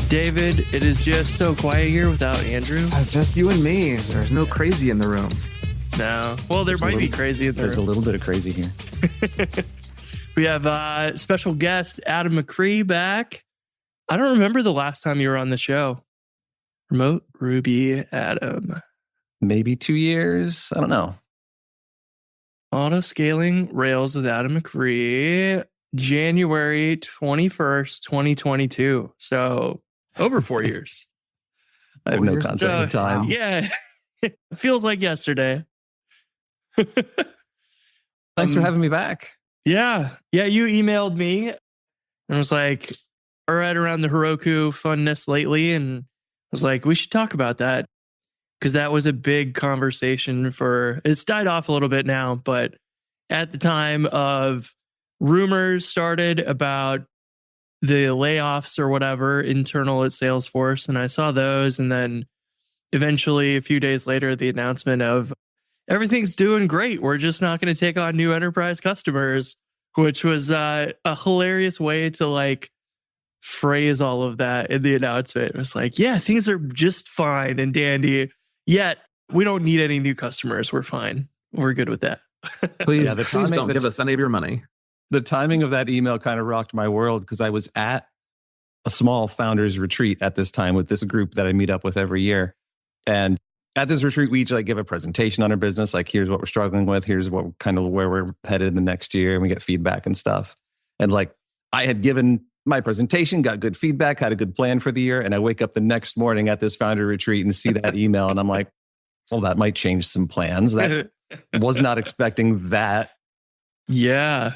David, it is just so quiet here without Andrew. Just you and me. There's no crazy in the room. No. Well, there might be crazy in the room. There's a little bit of crazy here. We have special guest Adam McCree back. I don't remember the last time you were on the show. Remote Ruby Adam. Maybe 2 years. I don't know. Autoscaling Rails with Adam McCree, January 21st, 2022. So over 4 years. I have no concept of time. Yeah. It feels like yesterday. Thanks for having me back. Yeah. Yeah. You emailed me and was like, all right, around the Heroku funness lately. And I was like, we should talk about that. Because that was a big conversation it's died off a little bit now, but at the time of rumors started about the layoffs or whatever internal at Salesforce. And I saw those. And then eventually a few days later, the announcement of everything's doing great. We're just not going to take on new enterprise customers, which was a hilarious way to phrase all of that in the announcement. It was like, yeah, things are just fine and dandy. Yet we don't need any new customers. We're fine. We're good with that. Please don't give us any of your money. The timing of that email kind of rocked my world because I was at a small founders retreat at this time with this group that I meet up with every year. And at this retreat, we each give a presentation on our business. Like, here's what we're struggling with. Here's what where we're headed in the next year. And we get feedback and stuff. And I had given my presentation, got good feedback, had a good plan for the year. And I wake up the next morning at this founder retreat and see that email. And I'm like, well, that might change some plans. That was not expecting that. Yeah,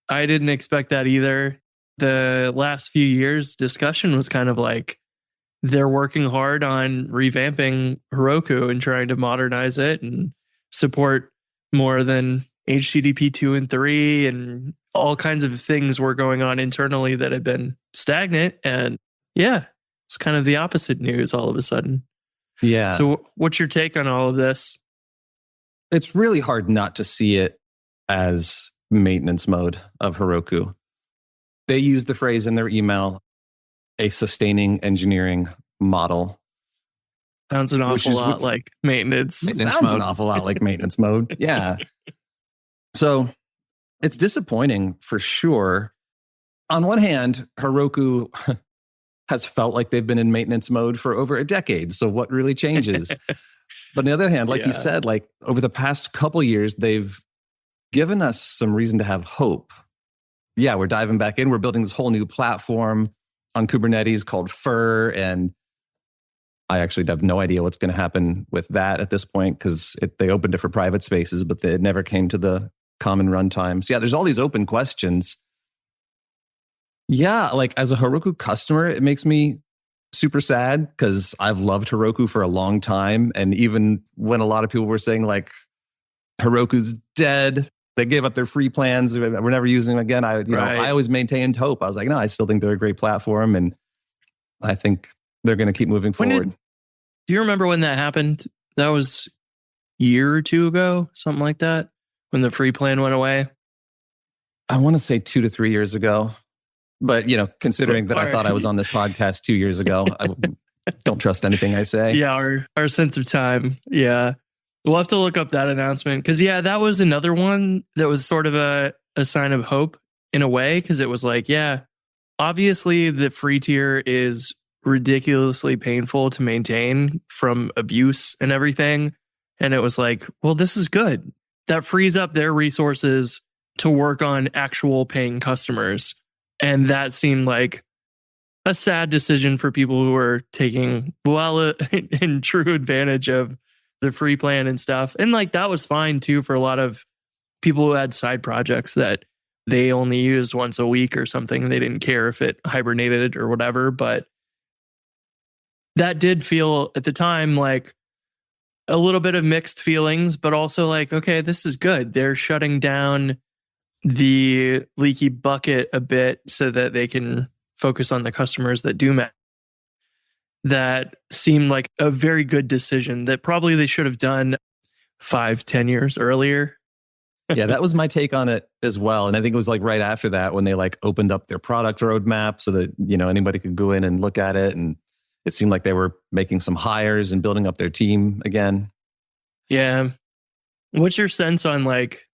I didn't expect that either. The last few years discussion was kind of like, they're working hard on revamping Heroku and trying to modernize it and support more than HTTP 2 and 3 and all kinds of things were going on internally that had been stagnant. And yeah, it's kind of the opposite news all of a sudden. Yeah. So what's your take on all of this? It's really hard not to see it as maintenance mode of Heroku. They use the phrase in their email, a sustaining engineering model. Sounds an awful lot like maintenance. Sounds an awful lot like maintenance mode. Yeah. So it's disappointing for sure. On one hand, Heroku has felt like they've been in maintenance mode for over a decade. So what really changes? But on the other hand, you said, over the past couple years, they've given us some reason to have hope. Yeah, we're diving back in. We're building this whole new platform on Kubernetes called Fur. And I actually have no idea what's going to happen with that at this point because they opened it for private spaces, but it never came to the common runtime. So yeah, there's all these open questions. Yeah, as a Heroku customer, it makes me super sad because I've loved Heroku for a long time. And even when a lot of people were saying Heroku's dead, they gave up their free plans, we're never using them again. I always maintained hope. I was like, no, I still think they're a great platform. And I think they're going to keep moving forward. Do you remember when that happened? That was a year or two ago, something like that, when the free plan went away. I want to say 2 to 3 years ago. But, considering that I thought I was on this podcast 2 years ago, I don't trust anything I say. Yeah, our sense of time. Yeah. We'll have to look up that announcement. Because, that was another one that was sort of a sign of hope in a way. Because it was obviously the free tier is ridiculously painful to maintain from abuse and everything. And it was well, this is good. That frees up their resources to work on actual paying customers. And that seemed like a sad decision for people who were taking in true advantage of the free plan and stuff. And that was fine too for a lot of people who had side projects that they only used once a week or something. They didn't care if it hibernated or whatever. But that did feel at the time like a little bit of mixed feelings, but also okay, this is good. They're shutting down the leaky bucket a bit so that they can focus on the customers that do matter. That seemed like a very good decision that probably they should have done 5-10 years earlier. Yeah, that was my take on it as well. And I think it was like right after that when they like opened up their product roadmap so that, anybody could go in and look at it. And it seemed like they were making some hires and building up their team again. Yeah. What's your sense on like,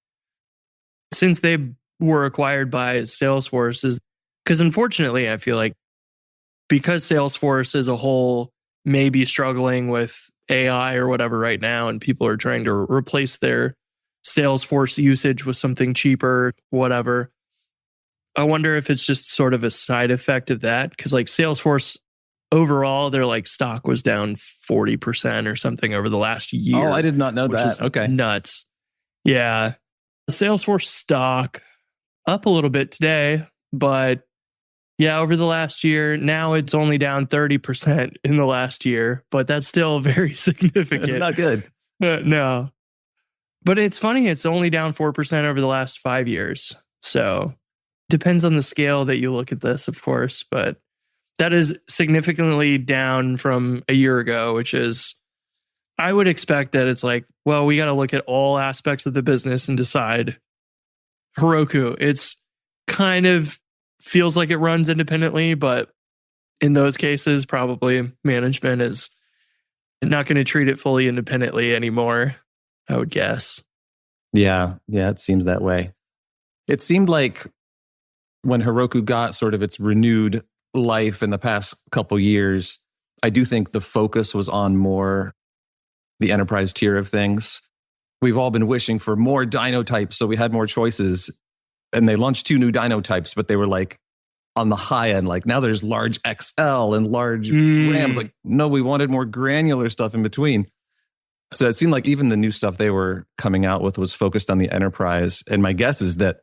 since they were acquired by Salesforce, is because unfortunately, I feel like because Salesforce as a whole may be struggling with AI or whatever right now, and people are trying to replace their Salesforce usage with something cheaper, whatever. I wonder if it's just sort of a side effect of that. Because like Salesforce overall, their like stock was down 40% or something over the last year. Oh, I did not know which that. Is okay. Nuts. Yeah. Salesforce stock up a little bit today, but yeah, over the last year, now it's only down 30% in the last year, but that's still very significant. It's not good. No. But it's funny, it's only down 4% over the last 5 years. So depends on the scale that you look at this, of course, but that is significantly down from a year ago, which is, I would expect that it's like, well, we got to look at all aspects of the business and decide. Heroku, it's kind of feels like it runs independently, but in those cases, probably management is not going to treat it fully independently anymore, I would guess. Yeah, it seems that way. It seemed like when Heroku got sort of its renewed life in the past couple years, I do think the focus was on more the enterprise tier of things. We've all been wishing for more dyno types, so we had more choices. And they launched 2 new dyno types, but they were like on the high end. Like now there's large XL and large RAMs. Like, no, we wanted more granular stuff in between. So it seemed like even the new stuff they were coming out with was focused on the enterprise. And my guess is that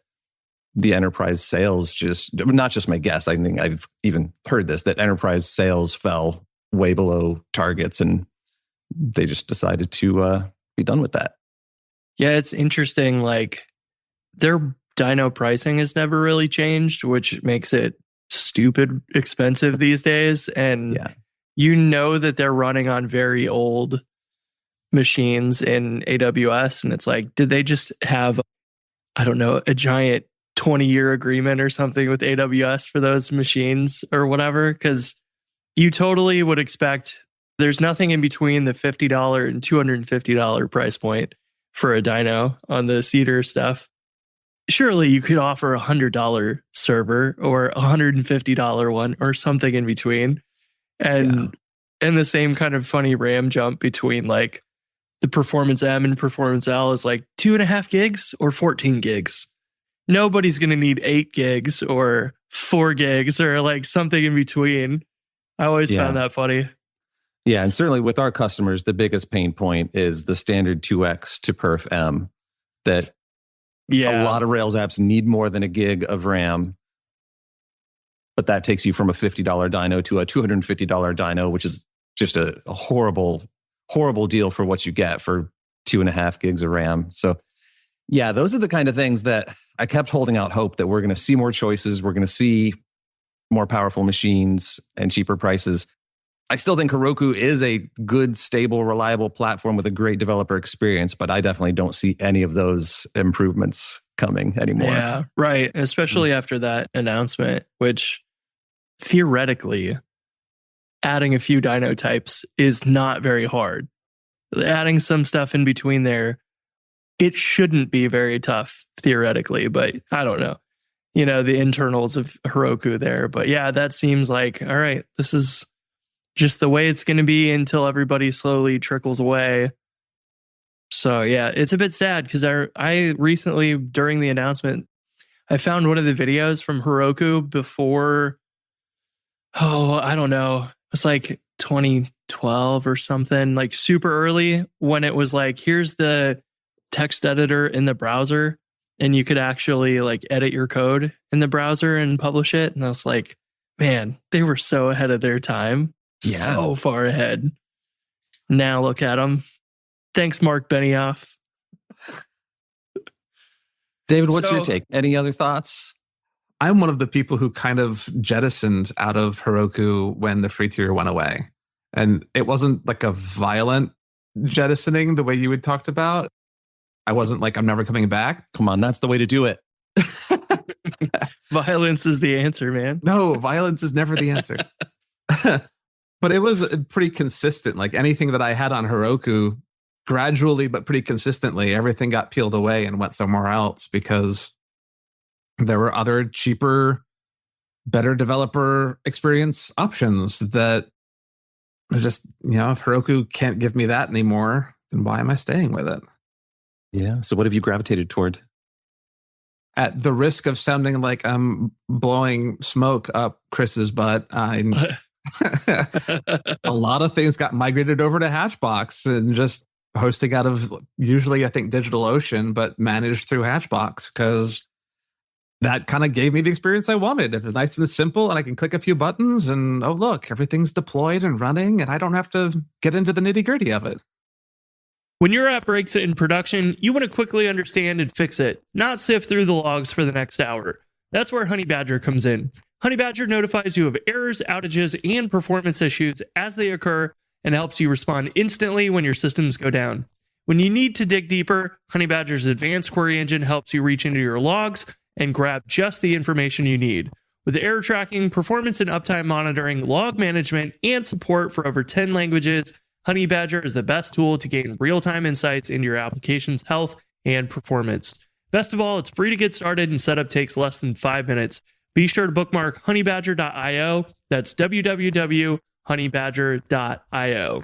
the enterprise sales just, not just my guess, I think I've even heard this, that enterprise sales fell way below targets and they just decided to be done with that. Yeah, it's interesting. Like their dyno pricing has never really changed, which makes it stupid expensive these days. And that they're running on very old machines in AWS. And it's like, did they just have, I don't know, a giant 20-year agreement or something with AWS for those machines or whatever? Because you totally would expect there's nothing in between the $50 and $250 price point for a dyno on the Cedar stuff. Surely you could offer $100 server or $150 one or something in between. And the same kind of funny RAM jump between like the Performance M and Performance L is like 2.5 gigs or 14 gigs. Nobody's going to need 8 gigs or 4 gigs or like something in between. I always found that funny. Yeah. And certainly with our customers, the biggest pain point is the standard 2X to Perf M that a lot of Rails apps need more than a gig of RAM. But that takes you from a $50 dyno to a $250 dyno, which is just a horrible, horrible deal for what you get for 2.5 gigs of RAM. So yeah, those are the kind of things that I kept holding out hope that we're going to see more choices. We're going to see more powerful machines and cheaper prices. I still think Heroku is a good, stable, reliable platform with a great developer experience, but I definitely don't see any of those improvements coming anymore. Yeah, right. Especially after that announcement, which theoretically, adding a few dyno types is not very hard. Adding some stuff in between there, it shouldn't be very tough theoretically, but I don't know. The internals of Heroku there. But yeah, that seems like, all right, this is just the way it's going to be until everybody slowly trickles away. So yeah, it's a bit sad because I recently, during the announcement, I found one of the videos from Heroku before, I don't know, it's like 2012 or something, like super early when it was like, here's the text editor in the browser and you could actually like edit your code in the browser and publish it. And I was like, man, they were so ahead of their time. Yeah. So far ahead. Now look at them. Thanks, Mark Benioff. David, what's your take? Any other thoughts? I'm one of the people who kind of jettisoned out of Heroku when the free tier went away. And it wasn't like a violent jettisoning the way you had talked about. I wasn't like, I'm never coming back. Come on, that's the way to do it. Violence is the answer, man. No, violence is never the answer. But it was pretty consistent. Like anything that I had on Heroku, gradually but pretty consistently, everything got peeled away and went somewhere else because there were other cheaper, better developer experience options that just, if Heroku can't give me that anymore, then why am I staying with it? Yeah. So what have you gravitated toward? At the risk of sounding like I'm blowing smoke up Chris's butt, a lot of things got migrated over to Hatchbox and just hosting out of usually, I think, DigitalOcean, but managed through Hatchbox because that kind of gave me the experience I wanted. It was nice and simple, and I can click a few buttons and, oh, look, everything's deployed and running, and I don't have to get into the nitty-gritty of it. When your app breaks in production, you want to quickly understand and fix it, not sift through the logs for the next hour. That's where Honeybadger comes in. Honeybadger notifies you of errors, outages, and performance issues as they occur and helps you respond instantly when your systems go down. When you need to dig deeper, Honeybadger's advanced query engine helps you reach into your logs and grab just the information you need. With error tracking, performance and uptime monitoring, log management, and support for over 10 languages, Honeybadger is the best tool to gain real-time insights into your application's health and performance. Best of all, it's free to get started and setup takes less than 5 minutes. Be sure to bookmark honeybadger.io. That's www.honeybadger.io.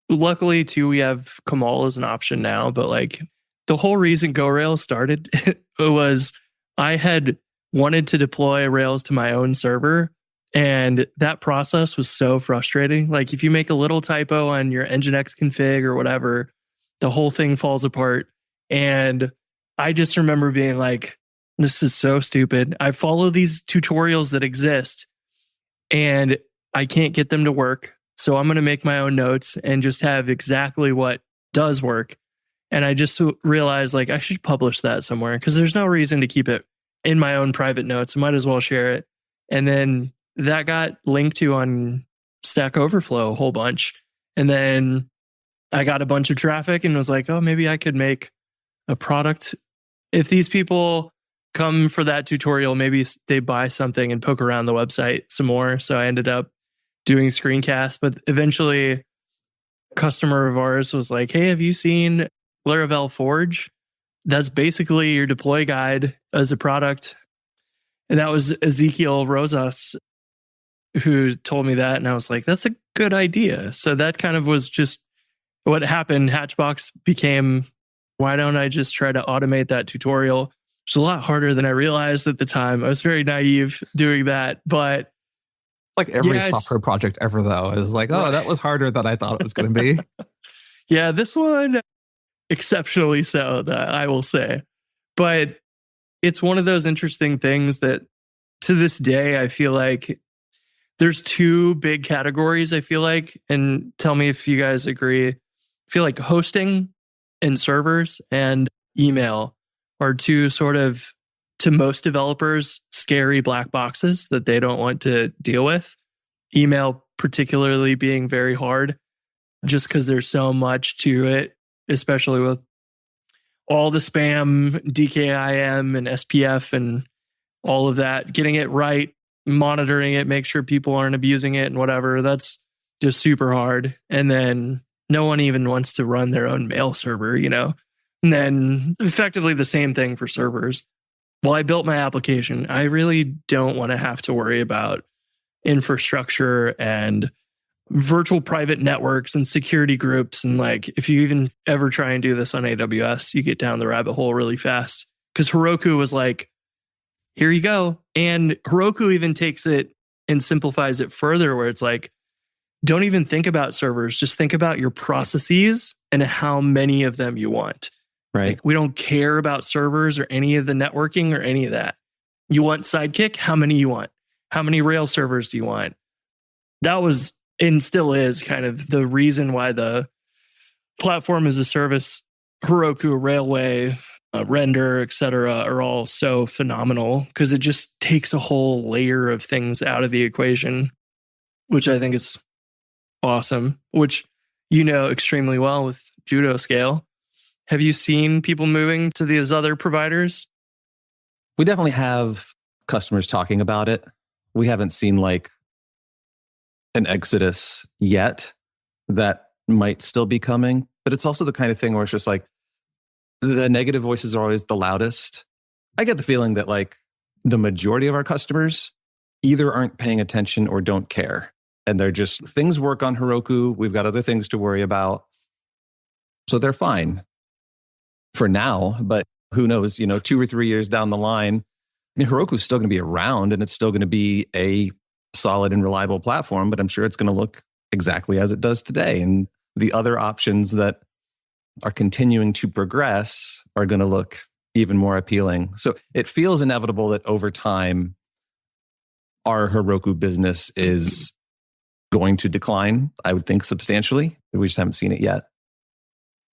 Luckily, too, we have Kamal as an option now, but like the whole reason GoRails started was I had wanted to deploy Rails to my own server, and that process was so frustrating. Like if you make a little typo on your Nginx config or whatever, the whole thing falls apart. And I just remember being like, this is so stupid. I follow these tutorials that exist and I can't get them to work. So I'm going to make my own notes and just have exactly what does work. And I just realized like I should publish that somewhere because there's no reason to keep it in my own private notes. I might as well share it. And then that got linked to on Stack Overflow a whole bunch. And then I got a bunch of traffic and was like, oh, maybe I could make a product. If these people come for that tutorial, maybe they buy something and poke around the website some more. So I ended up doing screencasts, but eventually a customer of ours was like, hey, have you seen Laravel Forge? That's basically your deploy guide as a product. And that was Ezekiel Rosas who told me that. And I was like, that's a good idea. So that kind of was just what happened. Hatchbox became, why don't I just try to automate that tutorial? It's a lot harder than I realized at the time. I was very naive doing that, but like every software project ever, though, is like, oh, that was harder than I thought it was going to be. Yeah, this one exceptionally so, I will say. But it's one of those interesting things that to this day, I feel like there's two big categories, I feel like, and tell me if you guys agree. I feel like hosting and servers and email are two sort of, to most developers, scary black boxes that they don't want to deal with. Email particularly being very hard just because there's so much to it, especially with all the spam, DKIM and SPF and all of that. Getting it right, monitoring it, make sure people aren't abusing it and whatever. That's just super hard. And then no one even wants to run their own mail server, And then effectively the same thing for servers. Well, I built my application. I really don't want to have to worry about infrastructure and virtual private networks and security groups. And like, if you even ever try and do this on AWS, you get down the rabbit hole really fast. Because Heroku was like, here you go. And Heroku even takes it and simplifies it further where it's like, don't even think about servers. Just think about your processes and how many of them you want. Right. Like, we don't care about servers or any of the networking or any of that. You want Sidekick? How many you want? How many Rails servers do you want? That was and still is kind of the reason why the platform as a service, Heroku, Railway, Render, etc., are all so phenomenal because it just takes a whole layer of things out of the equation, which I think is awesome, which you know extremely well with Judo Scale. Have you seen people moving to these other providers? We definitely have customers talking about it. We haven't seen like an exodus yet. That might still be coming, but it's also the kind of thing where it's just like the negative voices are always the loudest. I get the feeling that like the majority of our customers either aren't paying attention or don't care. And they're just, things work on Heroku. We've got other things to worry about. So they're fine for now, but who knows, 2 or 3 years down the line, Heroku is still going to be around and it's still going to be a solid and reliable platform, but I'm sure it's going to look exactly as it does today. And the other options that are continuing to progress are going to look even more appealing. So it feels inevitable that over time, our Heroku business is going to decline, I would think substantially. We just haven't seen it yet.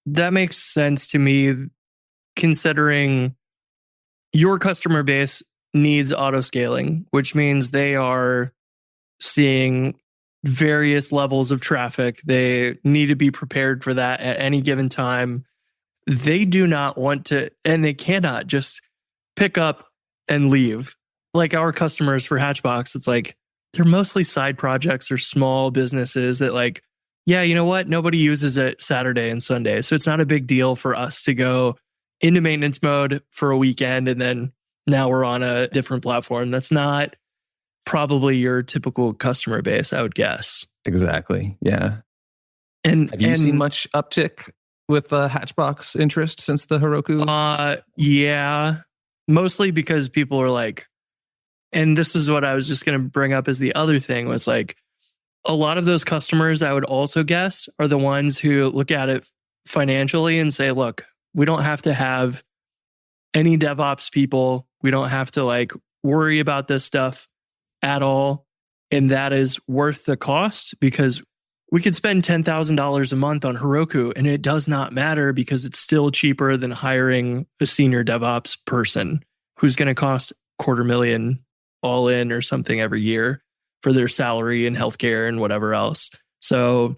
That makes sense to me, considering your customer base needs autoscaling, which means they are seeing various levels of traffic. They need to be prepared for that at any given time. They do not want to, and they cannot just pick up and leave. Like our customers for Hatchbox, it's like they're mostly side projects or small businesses that like, yeah, you know what? Nobody uses it Saturday and Sunday. So it's not a big deal for us to go into maintenance mode for a weekend and then now we're on a different platform. That's not probably your typical customer base, I would guess. Exactly. Yeah. And have you seen much uptick with Hatchbox interest since the Heroku? Yeah, mostly because people are like, and this is what I was just going to bring up as the other thing was like, a lot of those customers I would also guess are the ones who look at it financially and say, look, we don't have to have any DevOps people. We don't have to like worry about this stuff at all. And that is worth the cost because we could spend $10,000 a month on Heroku and it does not matter because it's still cheaper than hiring a senior DevOps person who's going to cost $250,000 all in or something every year for their salary and healthcare and whatever else. So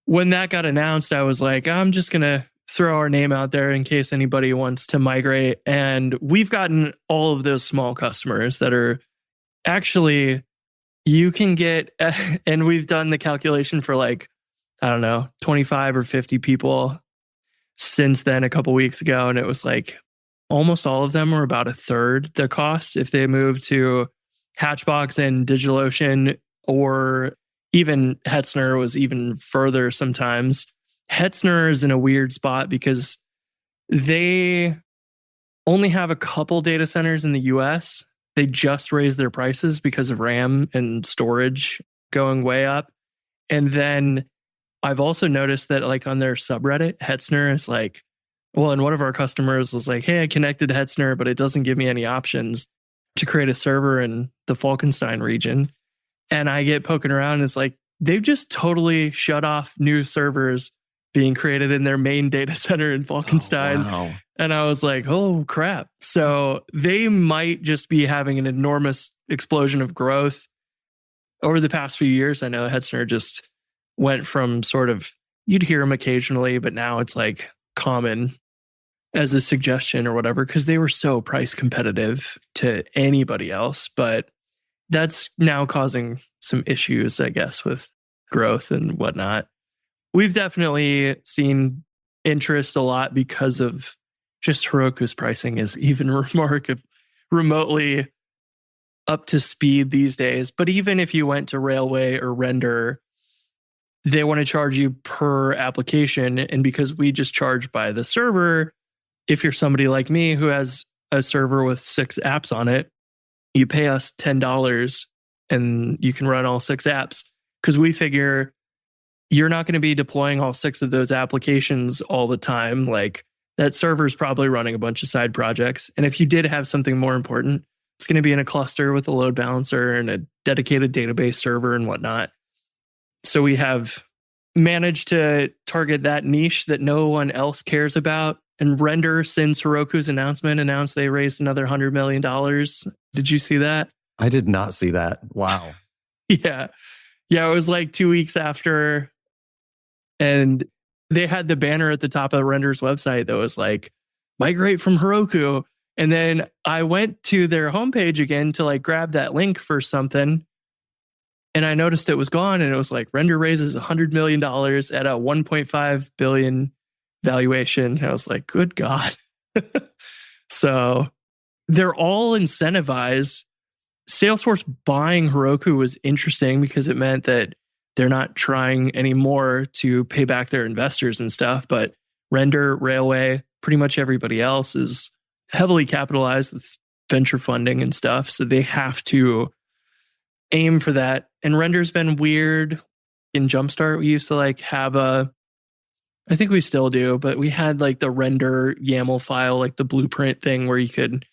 when that got announced, I was like, I'm just going to throw our name out there in case anybody wants to migrate. And we've gotten all of those small customers that are actually, you can get, and we've done the calculation for like, I don't know, 25 or 50 people since then a couple weeks ago. And it was like almost all of them were about a third the cost if they moved to Hatchbox and DigitalOcean, or even Hetzner was even further sometimes. Hetzner is in a weird spot because they only have a couple data centers in the US. They just raised their prices because of RAM and storage going way up. And then I've also noticed that like on their subreddit, Hetzner is like, well, and one of our customers was like, hey, I connected to Hetzner, but it doesn't give me any options to create a server in the Falkenstein region. And I get poking around and it's like, they've just totally shut off new servers being created in their main data center in Falkenstein. Oh, wow. And I was like, oh, crap. So they might just be having an enormous explosion of growth over the past few years. I know Hetzner just went from sort of, you'd hear them occasionally, but now it's like common as a suggestion or whatever, because they were so price competitive to anybody else. But that's now causing some issues, I guess, with growth and whatnot. We've definitely seen interest a lot because of just Heroku's pricing is even remotely up to speed these days. But even if you went to Railway or Render, they want to charge you per application. And because we just charge by the server, if you're somebody like me who has a server with 6 apps on it, you pay us $10 and you can run all 6 apps. Because we figure you're not going to be deploying all 6 of those applications all the time. Like that server is probably running a bunch of side projects. And if you did have something more important, it's going to be in a cluster with a load balancer and a dedicated database server and whatnot. So we have managed to target that niche that no one else cares about. And Render, since Heroku's announcement, announced they raised another $100 million. Did you see that? I did not see that. Wow. Yeah. Yeah, it was like 2 weeks after. And they had the banner at the top of Render's website that was like, migrate from Heroku. And then I went to their homepage again to like grab that link for something. And I noticed it was gone, and it was like Render raises $100 million at a 1.5 billion valuation. And I was like, good God. So they're all incentivized. Salesforce buying Heroku was interesting because it meant that they're not trying anymore to pay back their investors and stuff. But Render, Railway, pretty much everybody else is heavily capitalized with venture funding and stuff. So they have to aim for that. And Render's been weird. In Jumpstart, we used to like have I think we still do, but we had like the Render YAML file, like the blueprint thing where you could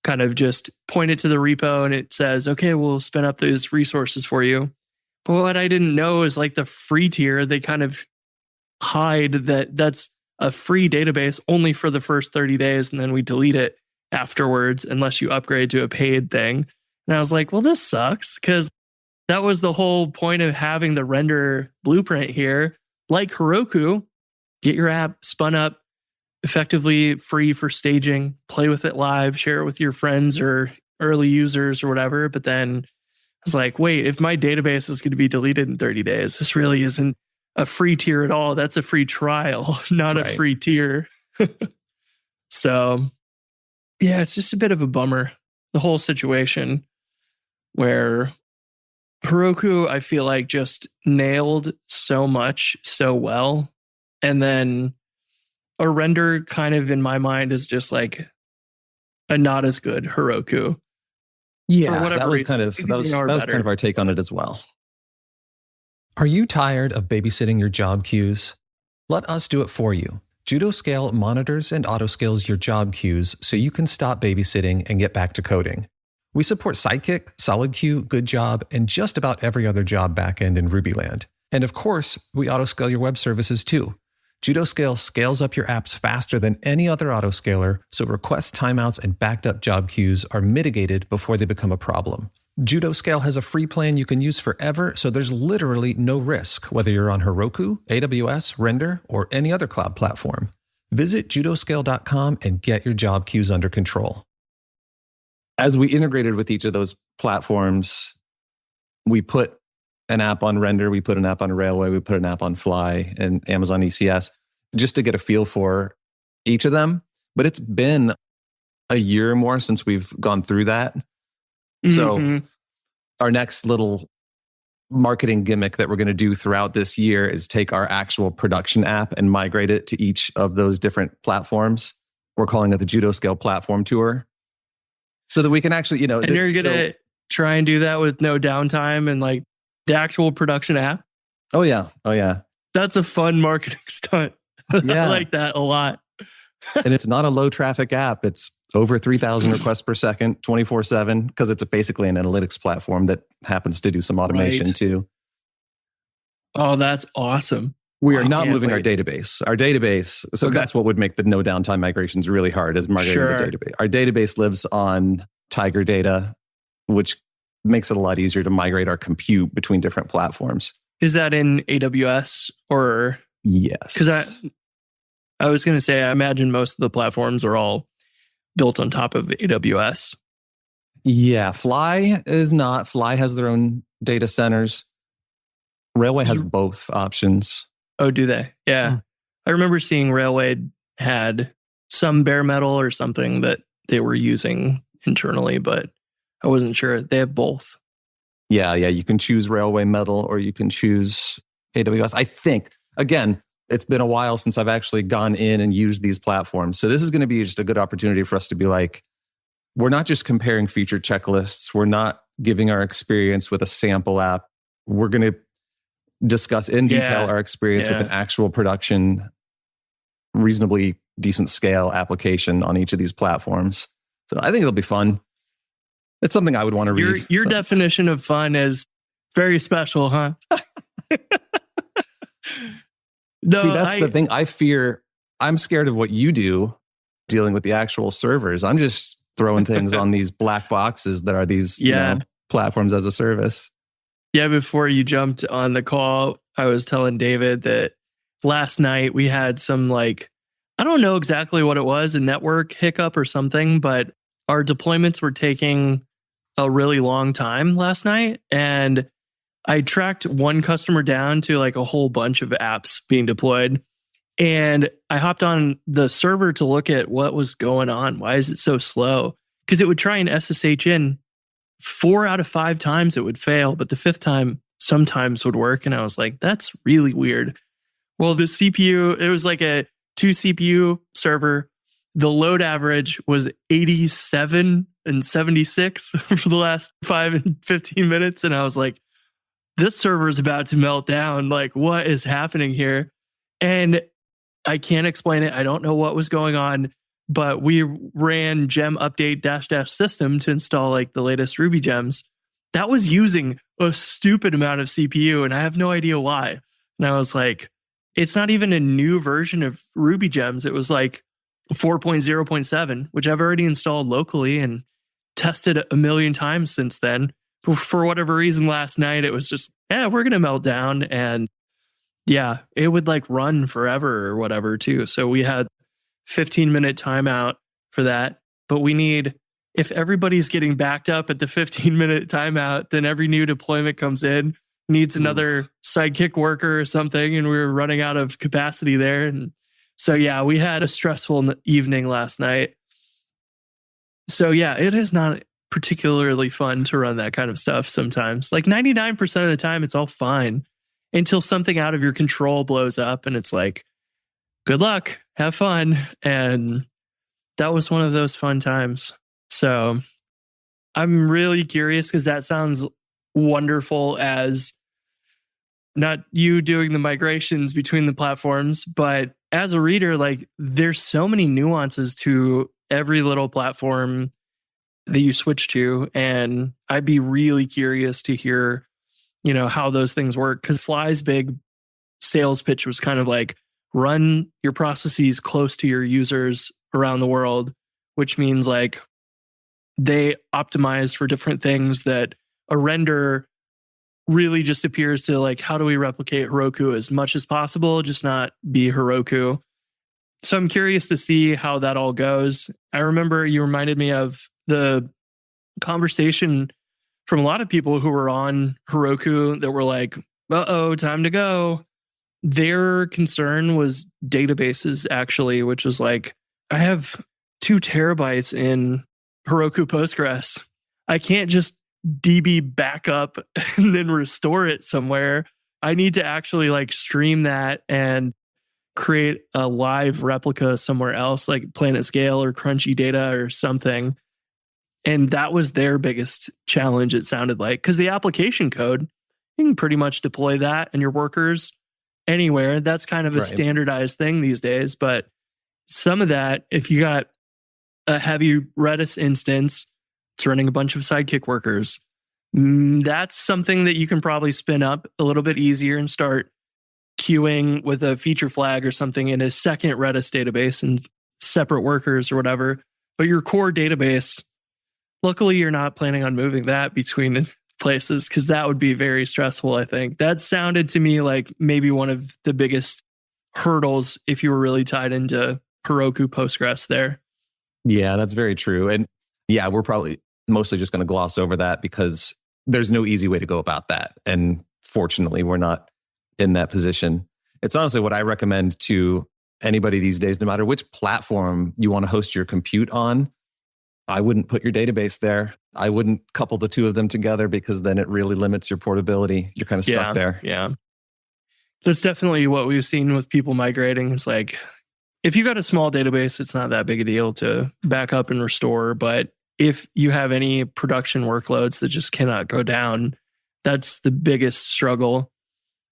kind of just point it to the repo and it says, okay, we'll spin up those resources for you. But what I didn't know is like the free tier, they kind of hide that that's a free database only for the first 30 days. And then we delete it afterwards unless you upgrade to a paid thing. And I was like, well, this sucks, because that was the whole point of having the Render blueprint here. Like Heroku, get your app spun up effectively free for staging, play with it live, share it with your friends or early users or whatever. But then I was like, wait, if my database is going to be deleted in 30 days, this really isn't a free tier at all. That's a free trial, not a free tier. So yeah, it's just a bit of a bummer, the whole situation, where Heroku, I feel like, just nailed so much so well. And then a Render kind of in my mind is just like a not as good Heroku. Yeah, that was kind of our take on it as well. Are you tired of babysitting your job queues? Let us do it for you. JudoScale monitors and autoscales your job queues so you can stop babysitting and get back to coding. We support Sidekick, SolidQ, GoodJob, and just about every other job backend in Rubyland. And of course, we autoscale your web services too. JudoScale scales up your apps faster than any other autoscaler, so requests, timeouts, and backed up job queues are mitigated before they become a problem. JudoScale has a free plan you can use forever, so there's literally no risk, whether you're on Heroku, AWS, Render, or any other cloud platform. Visit judoscale.com and get your job queues under control. As we integrated with each of those platforms, we put an app on Render, we put an app on Railway, we put an app on Fly and Amazon ECS, just to get a feel for each of them. But it's been a year or more since we've gone through that. So our next little marketing gimmick that we're going to do throughout this year is take our actual production app and migrate it to each of those different platforms. We're calling it the JudoScale Platform Tour. So that we can actually, And you're going to try and do that with no downtime and like the actual production app? Oh, yeah. That's a fun marketing stunt. Yeah. I like that a lot. And it's not a low traffic app. It's over 3,000 requests per second, 24/7, because it's basically an analytics platform that happens to do some automation too. Oh, that's awesome. We are not moving our database. So that's what would make the no downtime migrations really hard, is migrating the database. Our database lives on Tiger data, which makes it a lot easier to migrate our compute between different platforms. Is that in AWS or? Yes. Because I was going to say, I imagine most of the platforms are all built on top of AWS. Yeah, Fly is not. Fly has their own data centers. Railway has both options. Oh, do they? Yeah. I remember seeing Railway had some bare metal or something that they were using internally, but I wasn't sure. They have both. Yeah. You can choose Railway Metal or you can choose AWS. I think, again, it's been a while since I've actually gone in and used these platforms. So this is going to be just a good opportunity for us to be like, we're not just comparing feature checklists. We're not giving our experience with a sample app. We're going to discuss in detail our experience with an actual production, reasonably decent scale application on each of these platforms. So I think it'll be fun. It's something I would want to read. Your definition of fun is very special, huh? No, see, that's the thing. I'm scared of what you do dealing with the actual servers. I'm just throwing things on these black boxes that are these platforms as a service. Yeah, before you jumped on the call, I was telling David that last night we had some like, I don't know exactly what it was, a network hiccup or something, but our deployments were taking a really long time last night. And I tracked one customer down to like a whole bunch of apps being deployed. And I hopped on the server to look at what was going on. Why is it so slow? Because it would try and SSH in 4 out of 5 times it would fail, but the 5th time sometimes would work. And I was like, that's really weird. Well, the CPU, it was like a 2 CPU server. The load average was 87 and 76 for the last 5 and 15 minutes. And I was like, this server is about to melt down. Like, what is happening here? And I can't explain it. I don't know what was going on, but we ran gem update -- system to install like the latest Ruby gems. That was using a stupid amount of CPU, and I have no idea why. And I was like, it's not even a new version of Ruby gems. It was like 4.0.7, which I've already installed locally and tested a million times since then. But for whatever reason, last night, it was just, we're going to melt down. And yeah, it would like run forever or whatever too. So we had 15-minute timeout for that. But we need, if everybody's getting backed up at the 15-minute timeout, then every new deployment comes in, needs another sidekick worker or something, and we were running out of capacity there. And so, yeah, we had a stressful evening last night. So, yeah, it is not particularly fun to run that kind of stuff sometimes. Like 99% of the time, it's all fine until something out of your control blows up and it's like, good luck, have fun. And that was one of those fun times. So I'm really curious because that sounds wonderful as not you doing the migrations between the platforms, but as a reader, like there's so many nuances to every little platform that you switch to. And I'd be really curious to hear, how those things work. Because Fly's big sales pitch was kind of like run your processes close to your users around the world, which means like they optimize for different things that a render really just appears to like, how do we replicate Heroku as much as possible, just not be Heroku. So I'm curious to see how that all goes. I remember you reminded me of the conversation from a lot of people who were on Heroku that were like, time to go. Their concern was databases, actually, which was like, I have 2 terabytes in Heroku Postgres. I can't just DB backup and then restore it somewhere. I need to actually like stream that and create a live replica somewhere else, like PlanetScale or Crunchy Data or something. And that was their biggest challenge, it sounded like, because the application code, you can pretty much deploy that and your workers anywhere. That's kind of a standardized thing these days. But some of that, if you got a heavy Redis instance, it's running a bunch of Sidekick workers, that's something that you can probably spin up a little bit easier and start queuing with a feature flag or something in a second Redis database and separate workers or whatever. But your core database, luckily, you're not planning on moving that between places because that would be very stressful, I think. That sounded to me like maybe one of the biggest hurdles if you were really tied into Heroku Postgres there. Yeah, that's very true. And yeah, we're probably mostly just going to gloss over that because there's no easy way to go about that. And fortunately, we're not in that position. It's honestly what I recommend to anybody these days, no matter which platform you want to host your compute on. I wouldn't put your database there. I wouldn't couple the two of them together because then it really limits your portability. You're kind of stuck there. Yeah. That's definitely what we've seen with people migrating. It's like, if you got a small database, it's not that big a deal to back up and restore. But if you have any production workloads that just cannot go down, that's the biggest struggle.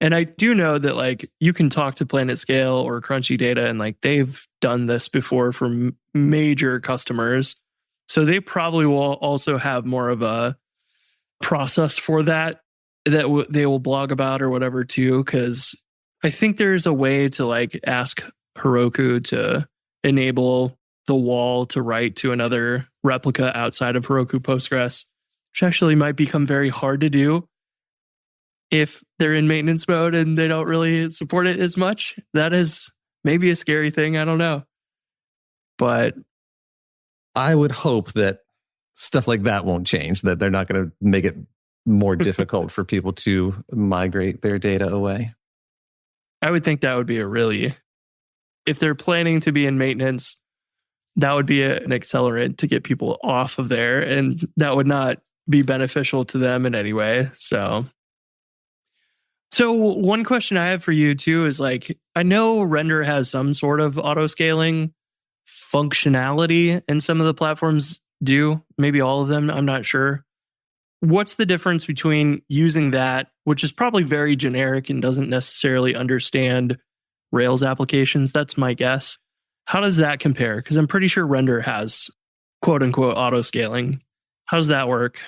And I do know that like you can talk to PlanetScale or Crunchy Data and like they've done this before for major customers. So they probably will also have more of a process for that they will blog about or whatever too. Because I think there's a way to like ask Heroku to enable the wall to write to another replica outside of Heroku Postgres, which actually might become very hard to do. if they're in maintenance mode and they don't really support it as much. That is maybe a scary thing. I don't know. But I would hope that stuff like that won't change, that they're not going to make it more difficult for people to migrate their data away. I would think that would be if they're planning to be in maintenance, that would be an accelerant to get people off of there. And that would not be beneficial to them in any way. So one question I have for you too is like, I know Render has some sort of auto scaling functionality, and some of the platforms do, maybe all of them, I'm not sure. What's the difference between using that, which is probably very generic and doesn't necessarily understand Rails applications? That's my guess. How does that compare? Because I'm pretty sure Render has quote unquote auto scaling. How does that work?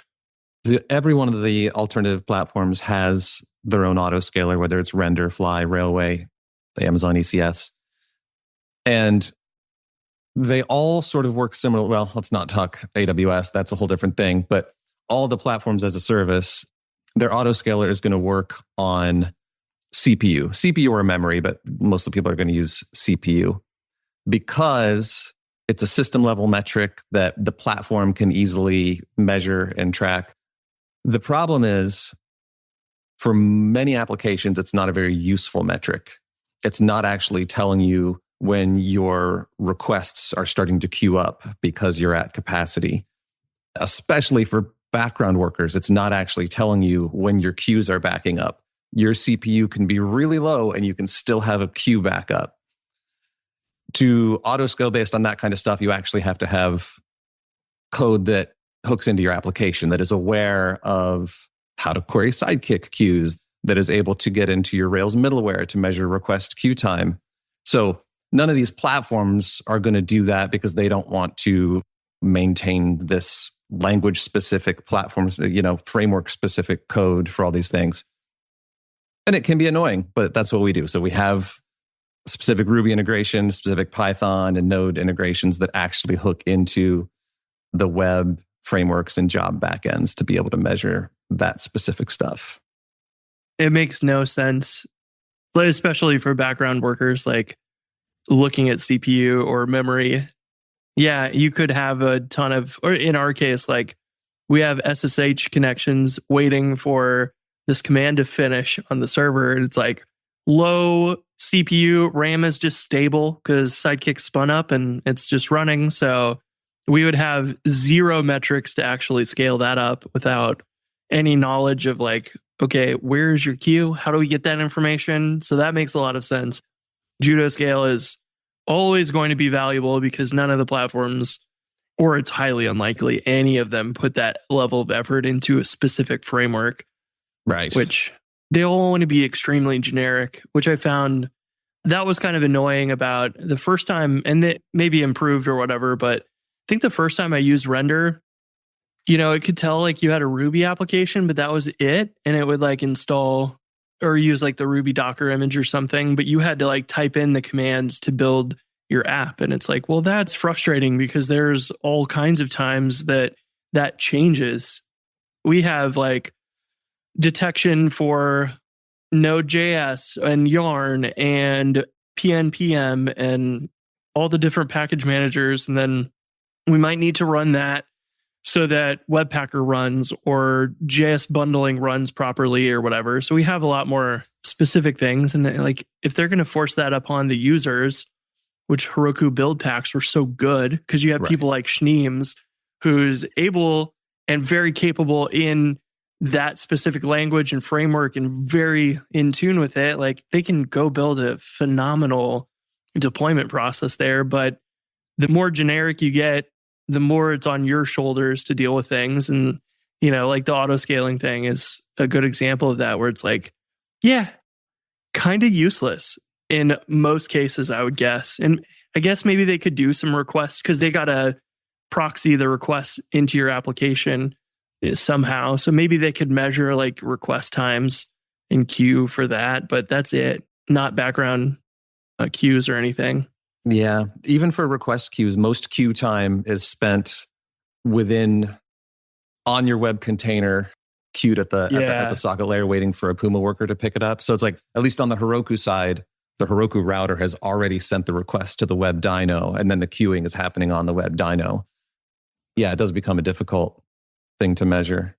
Every one of the alternative platforms has their own autoscaler, whether it's Render, Fly, Railway, the Amazon ECS. And they all sort of work similar. Well, let's not talk AWS. That's a whole different thing. But all the platforms as a service, their autoscaler is going to work on CPU or memory, but most of the people are going to use CPU because it's a system level metric that the platform can easily measure and track. The problem is, for many applications, it's not a very useful metric. It's not actually telling you when your requests are starting to queue up because you're at capacity. Especially for background workers, it's not actually telling you when your queues are backing up. Your CPU can be really low and you can still have a queue back up. To autoscale based on that kind of stuff, you actually have to have code that hooks into your application, that is aware of how to query Sidekick queues, that is able to get into your Rails middleware to measure request queue time. So none of these platforms are going to do that because they don't want to maintain this language-specific platforms, framework-specific code for all these things. And it can be annoying, but that's what we do. So we have specific Ruby integration, specific Python and Node integrations that actually hook into the web frameworks and job backends to be able to measure that specific stuff. It makes no sense, but especially for background workers, like looking at CPU or memory. Yeah, you could have a ton of, or in our case, like we have SSH connections waiting for this command to finish on the server. And it's like low CPU, RAM is just stable because Sidekick spun up and it's just running. So we would have zero metrics to actually scale that up without any knowledge of like, okay, where's your queue? How do we get that information? So that makes a lot of sense. Judo scale is always going to be valuable because none of the platforms, or it's highly unlikely any of them, put that level of effort into a specific framework. Right. Which they all want to be extremely generic, which I found that was kind of annoying about the first time, and it maybe improved or whatever, but I think the first time I used Render, it could tell like you had a Ruby application, but that was it. And it would like install or use like the Ruby Docker image or something, but you had to like type in the commands to build your app. And it's like, well, that's frustrating because there's all kinds of times that changes. We have like detection for Node.js and Yarn and PNPM and all the different package managers. And then we might need to run that so that Webpacker runs or JS bundling runs properly or whatever. So we have a lot more specific things. And like, if they're going to force that upon the users, which Heroku build packs were so good because you have people like Schneems who's able and very capable in that specific language and framework and very in tune with it. Like they can go build a phenomenal deployment process there. But the more generic you get, the more it's on your shoulders to deal with things. And, like the auto scaling thing is a good example of that, where it's like, yeah, kind of useless in most cases, I would guess. And I guess maybe they could do some requests because they got to proxy the requests into your application somehow. So maybe they could measure like request times and queue for that, but that's it. Not background queues or anything. Yeah. Even for request queues, most queue time is spent on your web container queued at the socket layer waiting for a Puma worker to pick it up. So it's like, at least on the Heroku side, the Heroku router has already sent the request to the web dyno, and then the queuing is happening on the web dyno. Yeah, it does become a difficult thing to measure.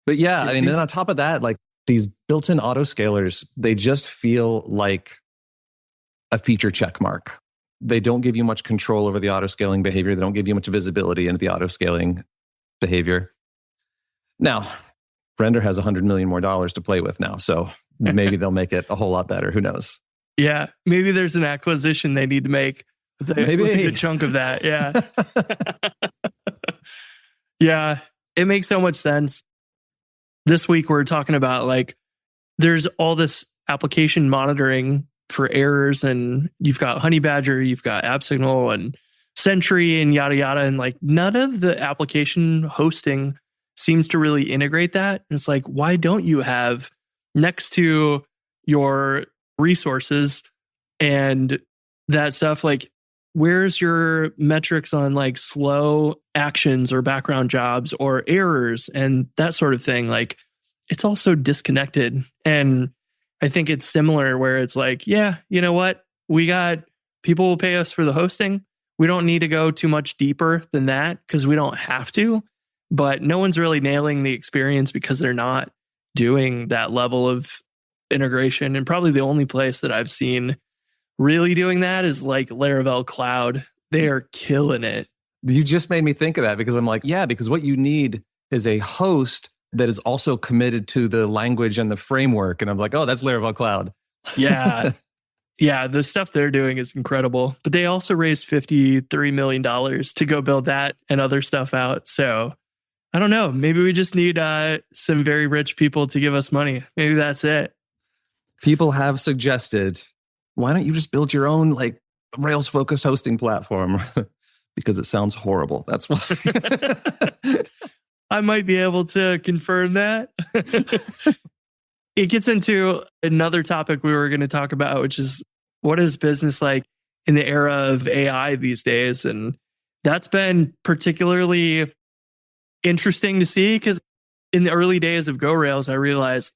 But yeah, I mean, then on top of that, like these built-in autoscalers, they just feel like a feature check mark. They don't give you much control over the autoscaling behavior. They don't give you much visibility into the autoscaling behavior. Now, Render has $100 million more to play with now, so maybe they'll make it a whole lot better. Who knows? Yeah, maybe there's an acquisition they need to make with a good chunk of that. Yeah. Yeah, it makes so much sense. This week we're talking about like there's all this application monitoring for errors, and you've got Honeybadger, you've got AppSignal and Sentry and yada yada, and like none of the application hosting seems to really integrate that. And it's like, why don't you have next to your resources and that stuff, like where's your metrics on like slow actions or background jobs or errors and that sort of thing? Like it's also disconnected. And I think it's similar where it's like, yeah, you know what? We got people will pay us for the hosting. We don't need to go too much deeper than that because we don't have to, but no one's really nailing the experience because they're not doing that level of integration. And probably the only place that I've seen really doing that is like Laravel Cloud. They are killing it. You just made me think of that because I'm like, yeah, because what you need is a host that is also committed to the language and the framework. And I'm like, oh, that's Laravel Cloud. Yeah. Yeah, the stuff they're doing is incredible. But they also raised $53 million to go build that and other stuff out. So I don't know. Maybe we just need some very rich people to give us money. Maybe that's it. People have suggested, why don't you just build your own like Rails focused hosting platform? Because it sounds horrible. That's why. I might be able to confirm that. It gets into another topic we were going to talk about, which is what is business like in the era of AI these days? And that's been particularly interesting to see because in the early days of GoRails, I realized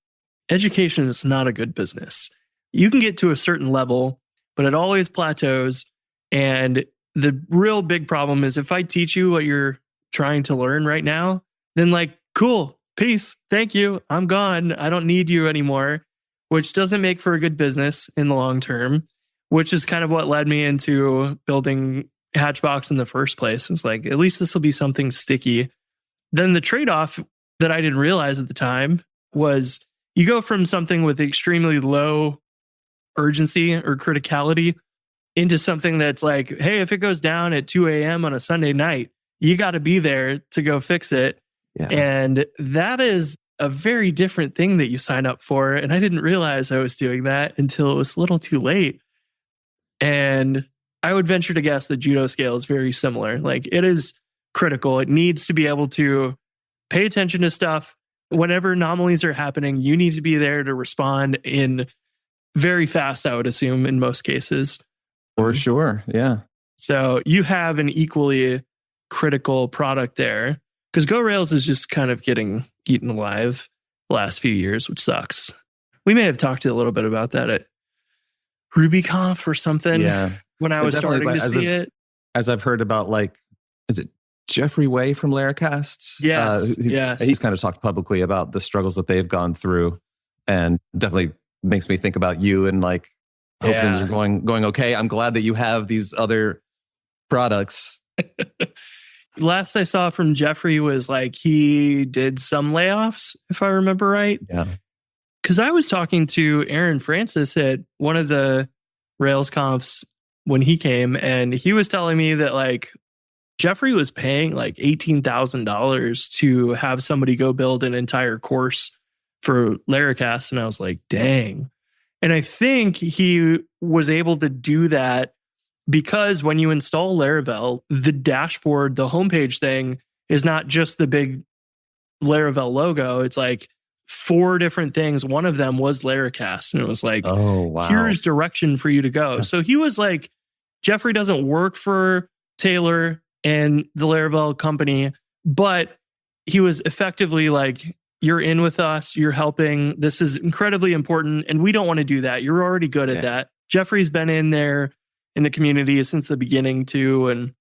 education is not a good business. You can get to a certain level, but it always plateaus. And the real big problem is if I teach you what you're trying to learn right now, then like, cool. Peace. Thank you. I'm gone. I don't need you anymore, which doesn't make for a good business in the long term, which is kind of what led me into building Hatchbox in the first place. It's like, at least this will be something sticky. Then the trade-off that I didn't realize at the time was you go from something with extremely low urgency or criticality into something that's like, hey, if it goes down at 2 a.m. on a Sunday night, you got to be there to go fix it. Yeah. And that is a very different thing that you sign up for. And I didn't realize I was doing that until it was a little too late. And I would venture to guess that Judo Scale is very similar. Like it is critical. It needs to be able to pay attention to stuff. Whenever anomalies are happening, you need to be there to respond in very fast, I would assume, in most cases. For sure. Yeah. So you have an equally critical product there. Because GoRails is just kind of getting eaten alive the last few years, which sucks. We may have talked a little bit about that at RubyConf or something when I was starting to see it. As I've heard about, like, is it Jeffrey Way from Laracasts? Yes, yes. He's kind of talked publicly about the struggles that they've gone through and definitely makes me think about you and like, hope things are going okay. I'm glad that you have these other products. Last I saw from Jeffrey was like he did some layoffs, if I remember right. Yeah. Because I was talking to Aaron Francis at one of the Rails comps when he came, and he was telling me that like Jeffrey was paying like $18,000 to have somebody go build an entire course for Laracast. And I was like, dang. And I think he was able to do that because when you install Laravel, the dashboard, the homepage thing is not just the big Laravel logo. It's like 4 different things. One of them was Laracast. And it was like, oh, wow. Here's direction for you to go. So he was like, Jeffrey doesn't work for Taylor and the Laravel company, but he was effectively like you're in with us, you're helping. This is incredibly important. And we don't want to do that. You're already good at that. Jeffrey's been in there in the community since the beginning too and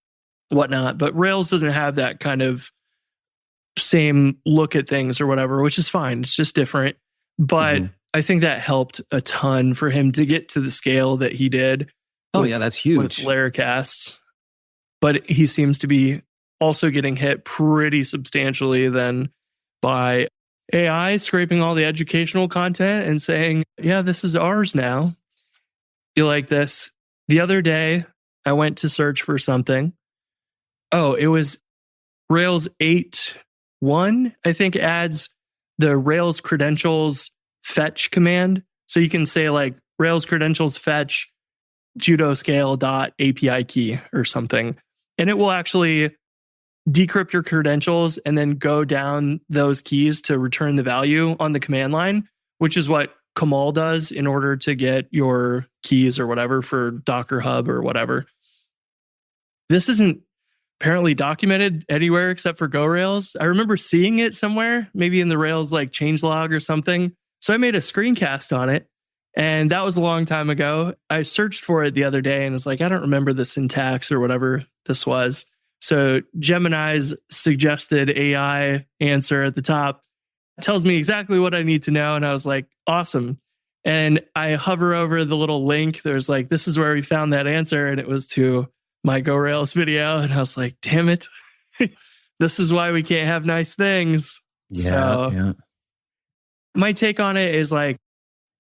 whatnot. But Rails doesn't have that kind of same look at things or whatever, which is fine. It's just different. But I think that helped a ton for him to get to the scale that he did. Oh, yeah, that's huge. With Laracasts. But he seems to be also getting hit pretty substantially then by AI scraping all the educational content and saying, yeah, this is ours now. You like this? The other day, I went to search for something. Oh, it was Rails 8.1, I think, adds the Rails credentials fetch command. So you can say like Rails credentials fetch judoscale.api key or something. And it will actually decrypt your credentials and then go down those keys to return the value on the command line, which is what Kamal does in order to get your keys or whatever for Docker Hub or whatever. This isn't apparently documented anywhere except for GoRails. I remember seeing it somewhere, maybe in the Rails like changelog or something. So I made a screencast on it. And that was a long time ago. I searched for it the other day and was like, I don't remember the syntax or whatever this was. So Gemini's suggested AI answer at the top tells me exactly what I need to know. And I was like, awesome. And I hover over the little link. There's like, this is where we found that answer. And it was to my GoRails video. And I was like, damn it. This is why we can't have nice things. My take on it is like,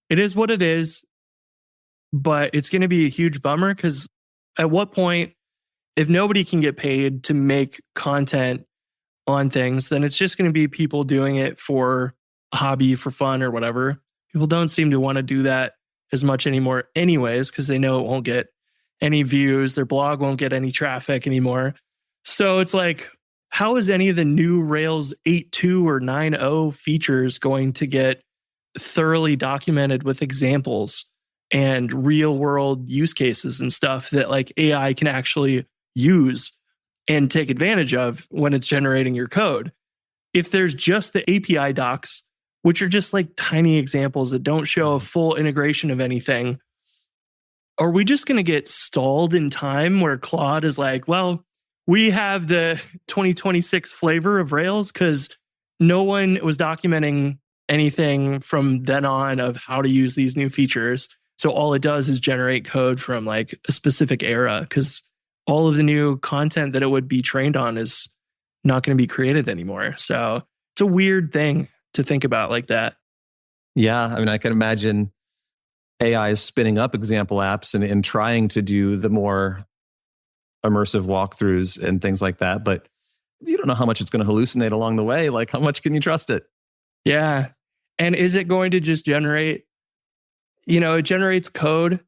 it is what it is, but it's going to be a huge bummer because at what point, if nobody can get paid to make content on things, then it's just going to be people doing it for a hobby, for fun or whatever. People don't seem to want to do that as much anymore anyways, because they know it won't get any views. Their blog won't get any traffic anymore. So it's like, how is any of the new Rails 8.2 or 9.0 features going to get thoroughly documented with examples and real world use cases and stuff that like AI can actually use and take advantage of when it's generating your code? If there's just the API docs, which are just like tiny examples that don't show a full integration of anything, are we just going to get stalled in time where Claude is like, well, we have the 2026 flavor of Rails because no one was documenting anything from then on of how to use these new features. So all it does is generate code from like a specific era because all of the new content that it would be trained on is not going to be created anymore. So it's a weird thing to think about like that. Yeah. I mean, I can imagine AI is spinning up example apps and trying to do the more immersive walkthroughs and things like that. But you don't know how much it's going to hallucinate along the way. Like, how much can you trust it? Yeah. And is it going to just generate, it generates code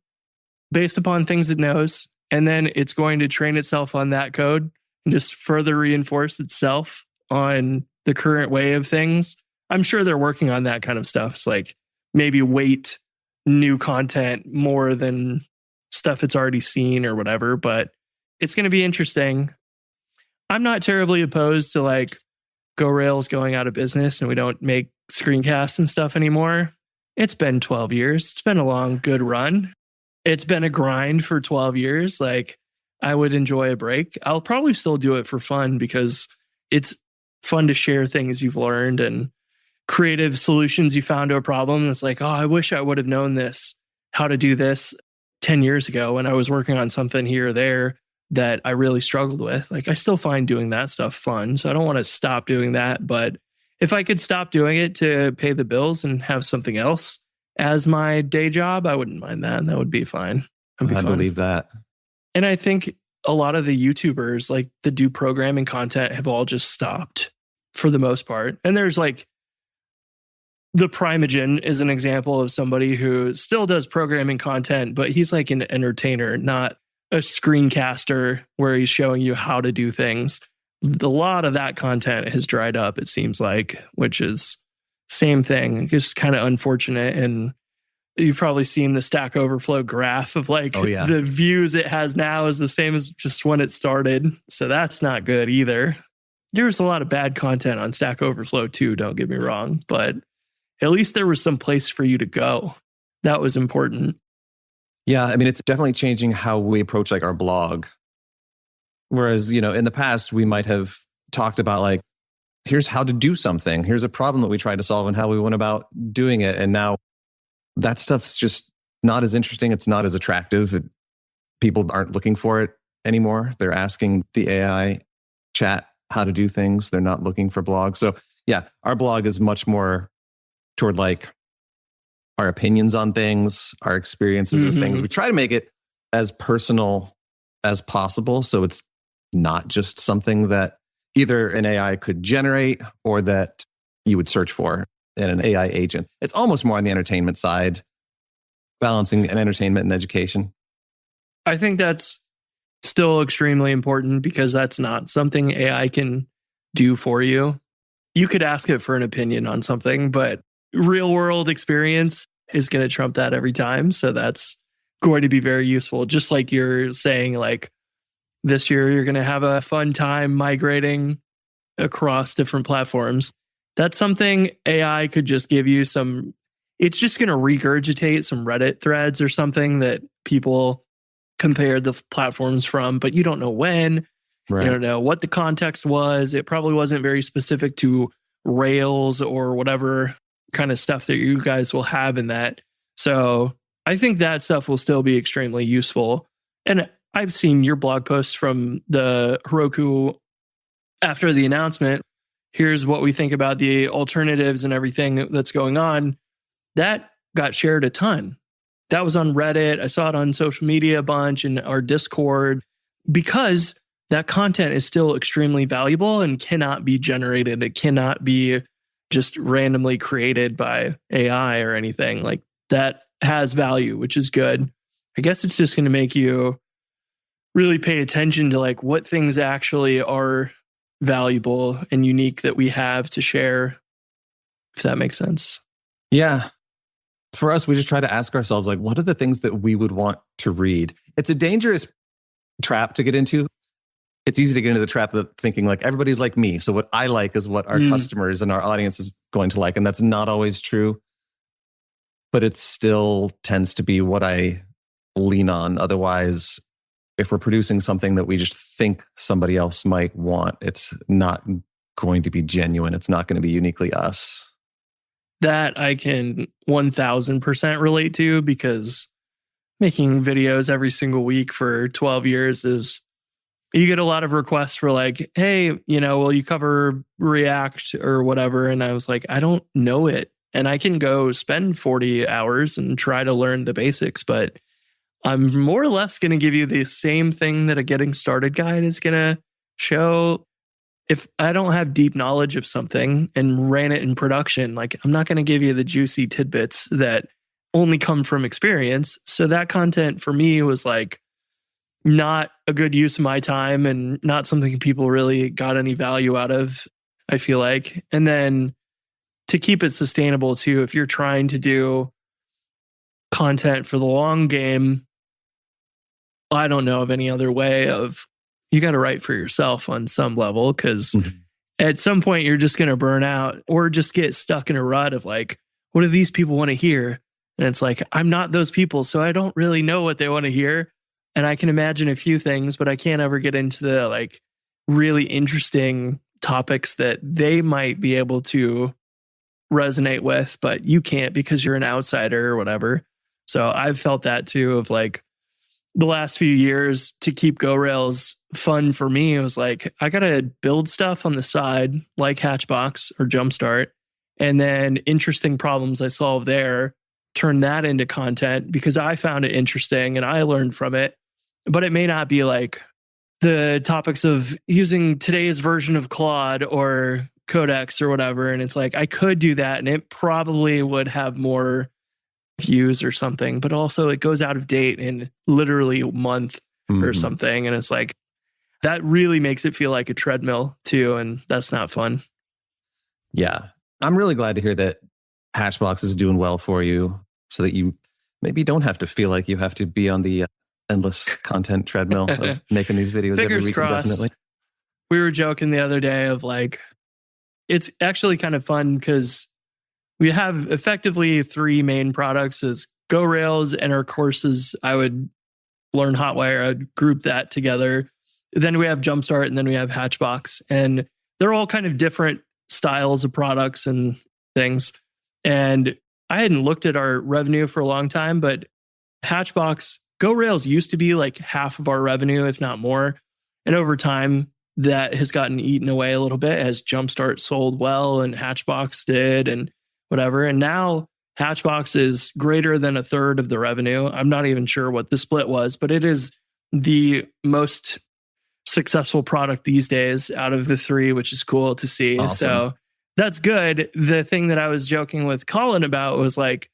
based upon things it knows, and then it's going to train itself on that code and just further reinforce itself on the current way of things. I'm sure they're working on that kind of stuff. It's like maybe weight new content more than stuff it's already seen or whatever, but it's going to be interesting. I'm not terribly opposed to like GoRails going out of business and we don't make screencasts and stuff anymore. It's been 12 years. It's been a long, good run. It's been a grind for 12 years. Like, I would enjoy a break. I'll probably still do it for fun because it's fun to share things you've learned and creative solutions you found to a problem. It's like, oh, I wish I would have known this, how to do this 10 years ago when I was working on something here or there that I really struggled with. Like, I still find doing that stuff fun. So I don't want to stop doing that. But if I could stop doing it to pay the bills and have something else as my day job, I wouldn't mind that. That would be fine. I believe that. And I think a lot of the YouTubers like that do programming content have all just stopped for the most part. And there's like the Primogen is an example of somebody who still does programming content, but he's like an entertainer, not a screencaster where he's showing you how to do things. A lot of that content has dried up, it seems like, which is same thing. Just kind of unfortunate. And you've probably seen the Stack Overflow graph of like the views it has now is the same as just when it started. So that's not good either. There's a lot of bad content on Stack Overflow too, don't get me wrong, but at least there was some place for you to go. That was important. Yeah, I mean, it's definitely changing how we approach like our blog. Whereas, in the past, we might have talked about like, here's how to do something. Here's a problem that we tried to solve and how we went about doing it. And now that stuff's just not as interesting. It's not as attractive. People aren't looking for it anymore. They're asking the AI chat how to do things. They're not looking for blogs. So yeah, our blog is much more toward like our opinions on things, our experiences with things. We try to make it as personal as possible. So it's not just something that either an AI could generate or that you would search for in an AI agent. It's almost more on the entertainment side, balancing an entertainment and education. I think that's still extremely important because that's not something AI can do for you. You could ask it for an opinion on something, but real world experience is going to trump that every time. So that's going to be very useful. Just like you're saying, like this year, you're going to have a fun time migrating across different platforms. That's something AI could just give you some, it's just going to regurgitate some Reddit threads or something that people compared the platforms from, but you don't know when, Right. You don't know what the context was. It probably wasn't very specific to Rails or whatever kind of stuff that you guys will have in that. So I think that stuff will still be extremely useful. And I've seen your blog posts from the Heroku after the announcement. Here's what we think about the alternatives and everything that's going on. That got shared a ton. That was on Reddit. I saw it on social media a bunch and our Discord because that content is still extremely valuable and cannot be generated. It cannot be just randomly created by AI or anything. Like that has value, which is good. I guess it's just going to make you really pay attention to like what things actually are valuable and unique that we have to share, if that makes sense. Yeah. For us, we just try to ask ourselves, like, what are the things that we would want to read? It's a dangerous trap to get into. It's easy to get into the trap of thinking like everybody's like me. So what I like is what our customers and our audience is going to like. And that's not always true. But it still tends to be what I lean on. Otherwise, if we're producing something that we just think somebody else might want, it's not going to be genuine. It's not going to be uniquely us. That I can 1000% relate to because making videos every single week for 12 years is, you get a lot of requests for like, hey, will you cover React or whatever? And I was like, I don't know it. And I can go spend 40 hours and try to learn the basics, but I'm more or less going to give you the same thing that a getting started guide is going to show. If I don't have deep knowledge of something and ran it in production, like I'm not going to give you the juicy tidbits that only come from experience. So that content for me was like not a good use of my time and not something people really got any value out of, I feel like. And then to keep it sustainable too, if you're trying to do content for the long game, I don't know of any other way of, you got to write for yourself on some level, because at some point you're just going to burn out or just get stuck in a rut of like, what do these people want to hear? And it's like, I'm not those people, so I don't really know what they want to hear. And I can imagine a few things, but I can't ever get into the like really interesting topics that they might be able to resonate with, but you can't because you're an outsider or whatever. So I've felt that too, of like the last few years to keep GoRails fun for me. It was like, I got to build stuff on the side like Hatchbox or Jumpstart, and then interesting problems I solve there, turn that into content because I found it interesting and I learned from it. But it may not be like the topics of using today's version of Claude or Codex or whatever. And it's like, I could do that and it probably would have more views or something, but also it goes out of date in literally a month or something. And it's like, that really makes it feel like a treadmill too. And that's not fun. Yeah. I'm really glad to hear that Hatchbox is doing well for you so that you maybe don't have to feel like you have to be on the endless content treadmill of making these videos every week. Definitely. we were joking the other day of like, it's actually kind of fun because we have effectively 3 main products as Go Rails and our courses. I would learn Hotwire. I'd group that together. Then we have Jumpstart and then we have Hatchbox. And they're all kind of different styles of products and things. And I hadn't looked at our revenue for a long time, but Hatchbox, Go Rails used to be like half of our revenue, if not more. And over time, that has gotten eaten away a little bit as Jumpstart sold well and Hatchbox did and whatever. And now Hatchbox is greater than a third of the revenue. I'm not even sure what the split was, but it is the most successful product these days out of the 3, which is cool to see. Awesome. So that's good. The thing that I was joking with Colin about was like,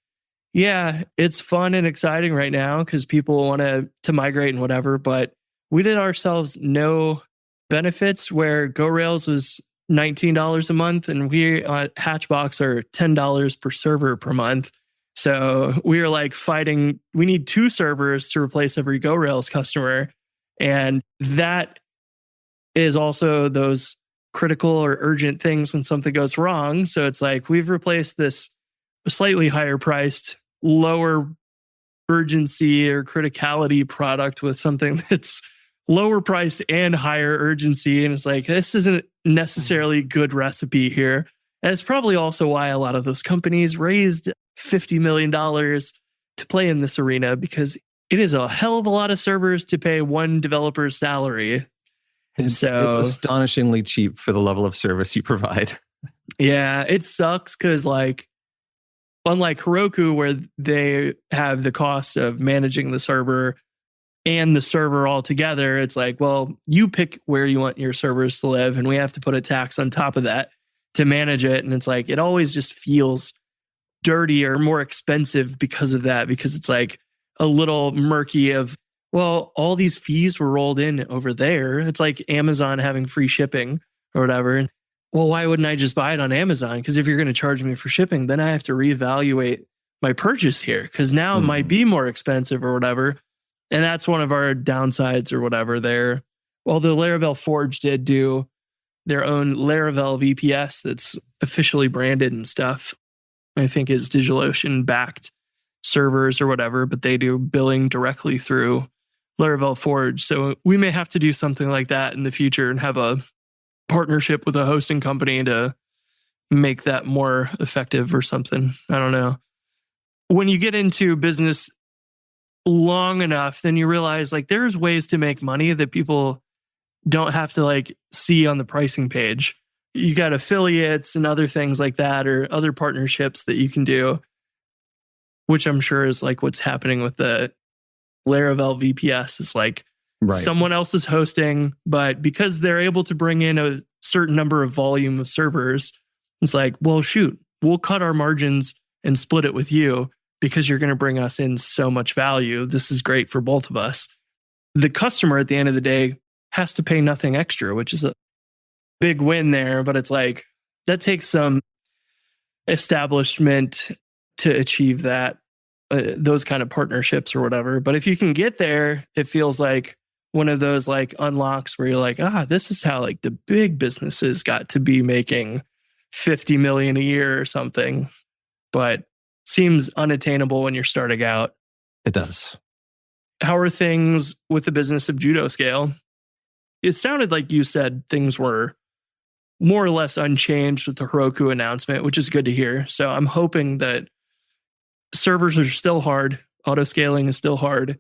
yeah, it's fun and exciting right now because people want to migrate and whatever, but we did ourselves no benefits where Go Rails was $19 a month and we at Hatchbox are $10 per server per month. So we are like fighting, we need 2 servers to replace every Go Rails customer. And that is also those critical or urgent things when something goes wrong. So it's like we've replaced this slightly higher priced, lower urgency or criticality product with something that's lower priced and higher urgency. And it's like, this isn't necessarily good recipe here. And it's probably also why a lot of those companies raised $50 million to play in this arena, because it is a hell of a lot of servers to pay one developer's salary. It's astonishingly cheap for the level of service you provide. Yeah, it sucks because like, unlike Heroku, where they have the cost of managing the server and the server all together, it's like, well, you pick where you want your servers to live, and we have to put a tax on top of that to manage it. And it's like, it always just feels dirty or more expensive because of that, because it's like a little murky of, well, all these fees were rolled in over there. It's like Amazon having free shipping or whatever. Well, why wouldn't I just buy it on Amazon? Because if you're going to charge me for shipping, then I have to reevaluate my purchase here because now it might be more expensive or whatever. And that's one of our downsides or whatever there. Well, the Laravel Forge did do their own Laravel VPS that's officially branded and stuff. I think is DigitalOcean backed servers or whatever, but they do billing directly through Laravel Forge. So we may have to do something like that in the future and have a partnership with a hosting company to make that more effective or something. I don't know. When you get into business long enough, then you realize like there's ways to make money that people don't have to like see on the pricing page. You got affiliates and other things like that, or other partnerships that you can do, which I'm sure is like what's happening with the Laravel VPS. It's like someone else is hosting, but because they're able to bring in a certain number of volume of servers, it's like, well, shoot, we'll cut our margins and split it with you because you're going to bring us in so much value. This is great for both of us. The customer at the end of the day has to pay nothing extra, which is a big win there. But it's like, that takes some establishment to achieve that, those kind of partnerships or whatever. But if you can get there, it feels like one of those like unlocks where you're like, this is how like the big businesses got to be making 50 million a year or something. But seems unattainable when you're starting out. It does. How are things with the business of Judo Scale? It sounded like you said things were more or less unchanged with the Heroku announcement, which is good to hear. So I'm hoping that servers are still hard. Autoscaling is still hard.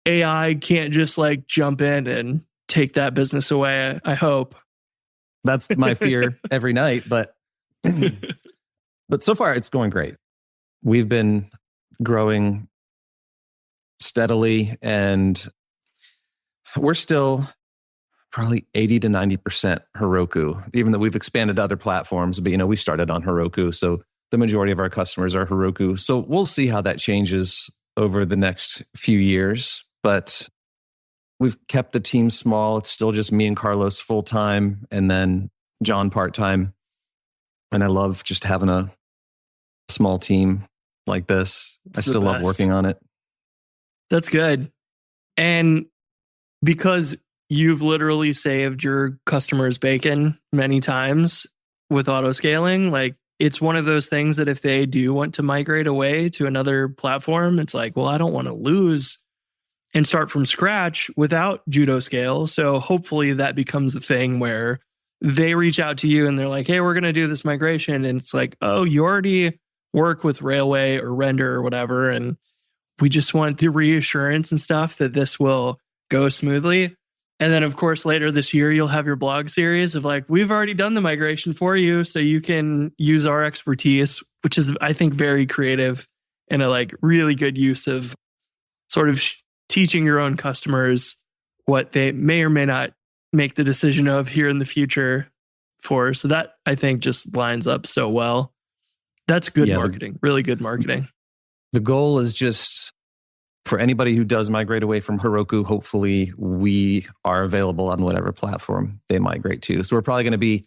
AI can't just like jump in and take that business away. I hope. That's my fear every night, but so far it's going great. We've been growing steadily, and we're still probably 80 to 90% Heroku, even though we've expanded to other platforms. But, we started on Heroku, so the majority of our customers are Heroku. So we'll see how that changes over the next few years. But we've kept the team small. It's still just me and Carlos full-time, and then John part-time. And I love just having a small team like this. I still love working on it. That's good. And because you've literally saved your customers bacon many times with autoscaling. Like, it's one of those things that if they do want to migrate away to another platform, it's like, well, I don't want to lose and start from scratch without JudoScale. So hopefully that becomes the thing where they reach out to you and they're like, hey, we're going to do this migration. And it's like, oh, you already work with Railway or Render or whatever. And we just want the reassurance and stuff that this will go smoothly. And then, of course, later this year, you'll have your blog series of like, we've already done the migration for you, so you can use our expertise, which is, I think, very creative and a like really good use of sort of teaching your own customers what they may or may not make the decision of here in the future for. So that, I think, just lines up so well. That's good marketing, really good marketing. The goal is just for anybody who does migrate away from Heroku, hopefully we are available on whatever platform they migrate to. So we're probably going to be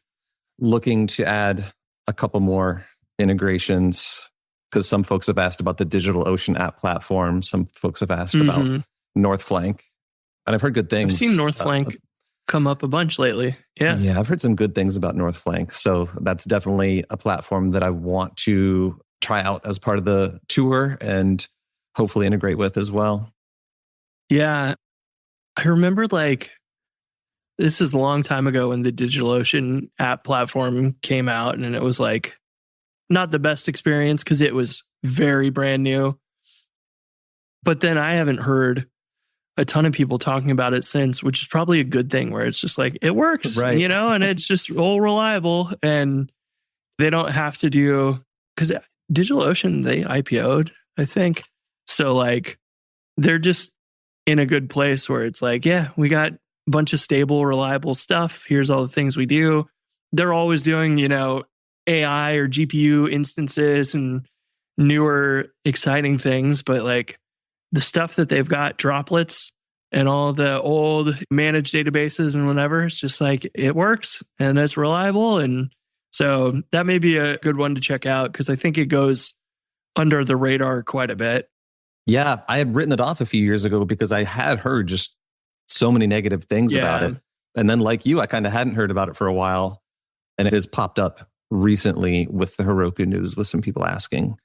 looking to add a couple more integrations, because some folks have asked about the DigitalOcean app platform. Some folks have asked about Northflank. And I've heard good things. I've seen Northflank come up a bunch lately. Yeah. Yeah, I've heard some good things about Northflank. So that's definitely a platform that I want to try out as part of the tour and hopefully integrate with as well. Yeah. I remember like, this is a long time ago when the DigitalOcean app platform came out, and it was like not the best experience because it was very brand new. But then I haven't heard a ton of people talking about it since, which is probably a good thing, where it's just like, it works, right, and it's just all reliable, and they don't have to do, because DigitalOcean, they IPO'd, I think. So like, they're just in a good place where it's like, yeah, we got a bunch of stable, reliable stuff. Here's all the things we do. They're always doing, AI or GPU instances and newer, exciting things. But like the stuff that they've got, droplets and all the old managed databases and whatever, it's just like, it works and it's reliable. And so that may be a good one to check out, because I think it goes under the radar quite a bit. Yeah, I had written it off a few years ago because I had heard just so many negative things about it. And then like you, I kind of hadn't heard about it for a while. And it has popped up recently with the Heroku news, with some people asking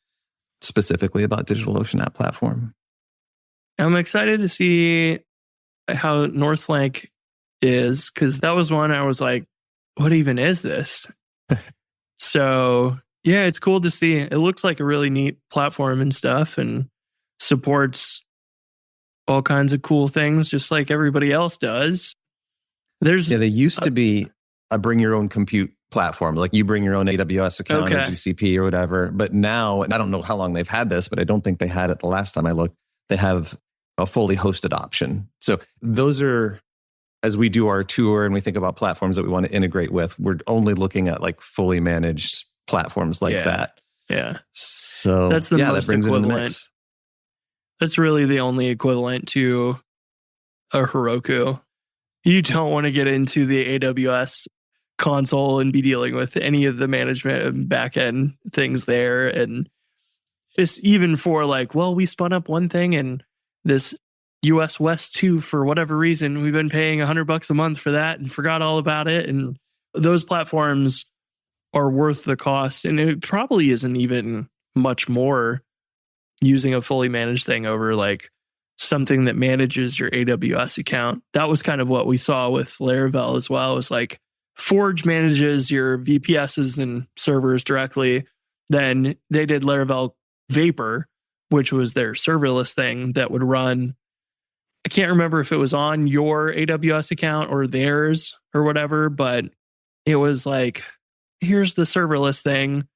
specifically about DigitalOcean app platform. I'm excited to see how Northflank is, because that was one I was like, what even is this? So yeah, it's cool to see. It looks like a really neat platform and stuff, and supports all kinds of cool things, just like everybody else does. They used to be a bring your own compute platform, like you bring your own AWS account or GCP or whatever. But now, and I don't know how long they've had this, but I don't think they had it the last time I looked, they have a fully hosted option. So those are, as we do our tour and we think about platforms that we want to integrate with, we're only looking at like fully managed platforms like that. Yeah. So that's the most that equivalent. That's really the only equivalent to a Heroku. You don't want to get into the AWS console and be dealing with any of the management and backend things there. And just even for like, well, we spun up one thing and this US West 2, for whatever reason, we've been paying $100 a month for that and forgot all about it. And those platforms are worth the cost. And it probably isn't even much more using a fully managed thing over like something that manages your AWS account. That was kind of what we saw with Laravel as well. It's like Forge manages your VPSs and servers directly. Then they did Laravel Vapor, which was their serverless thing that would run. I can't remember if it was on your AWS account or theirs or whatever, but it was like, here's the serverless thing.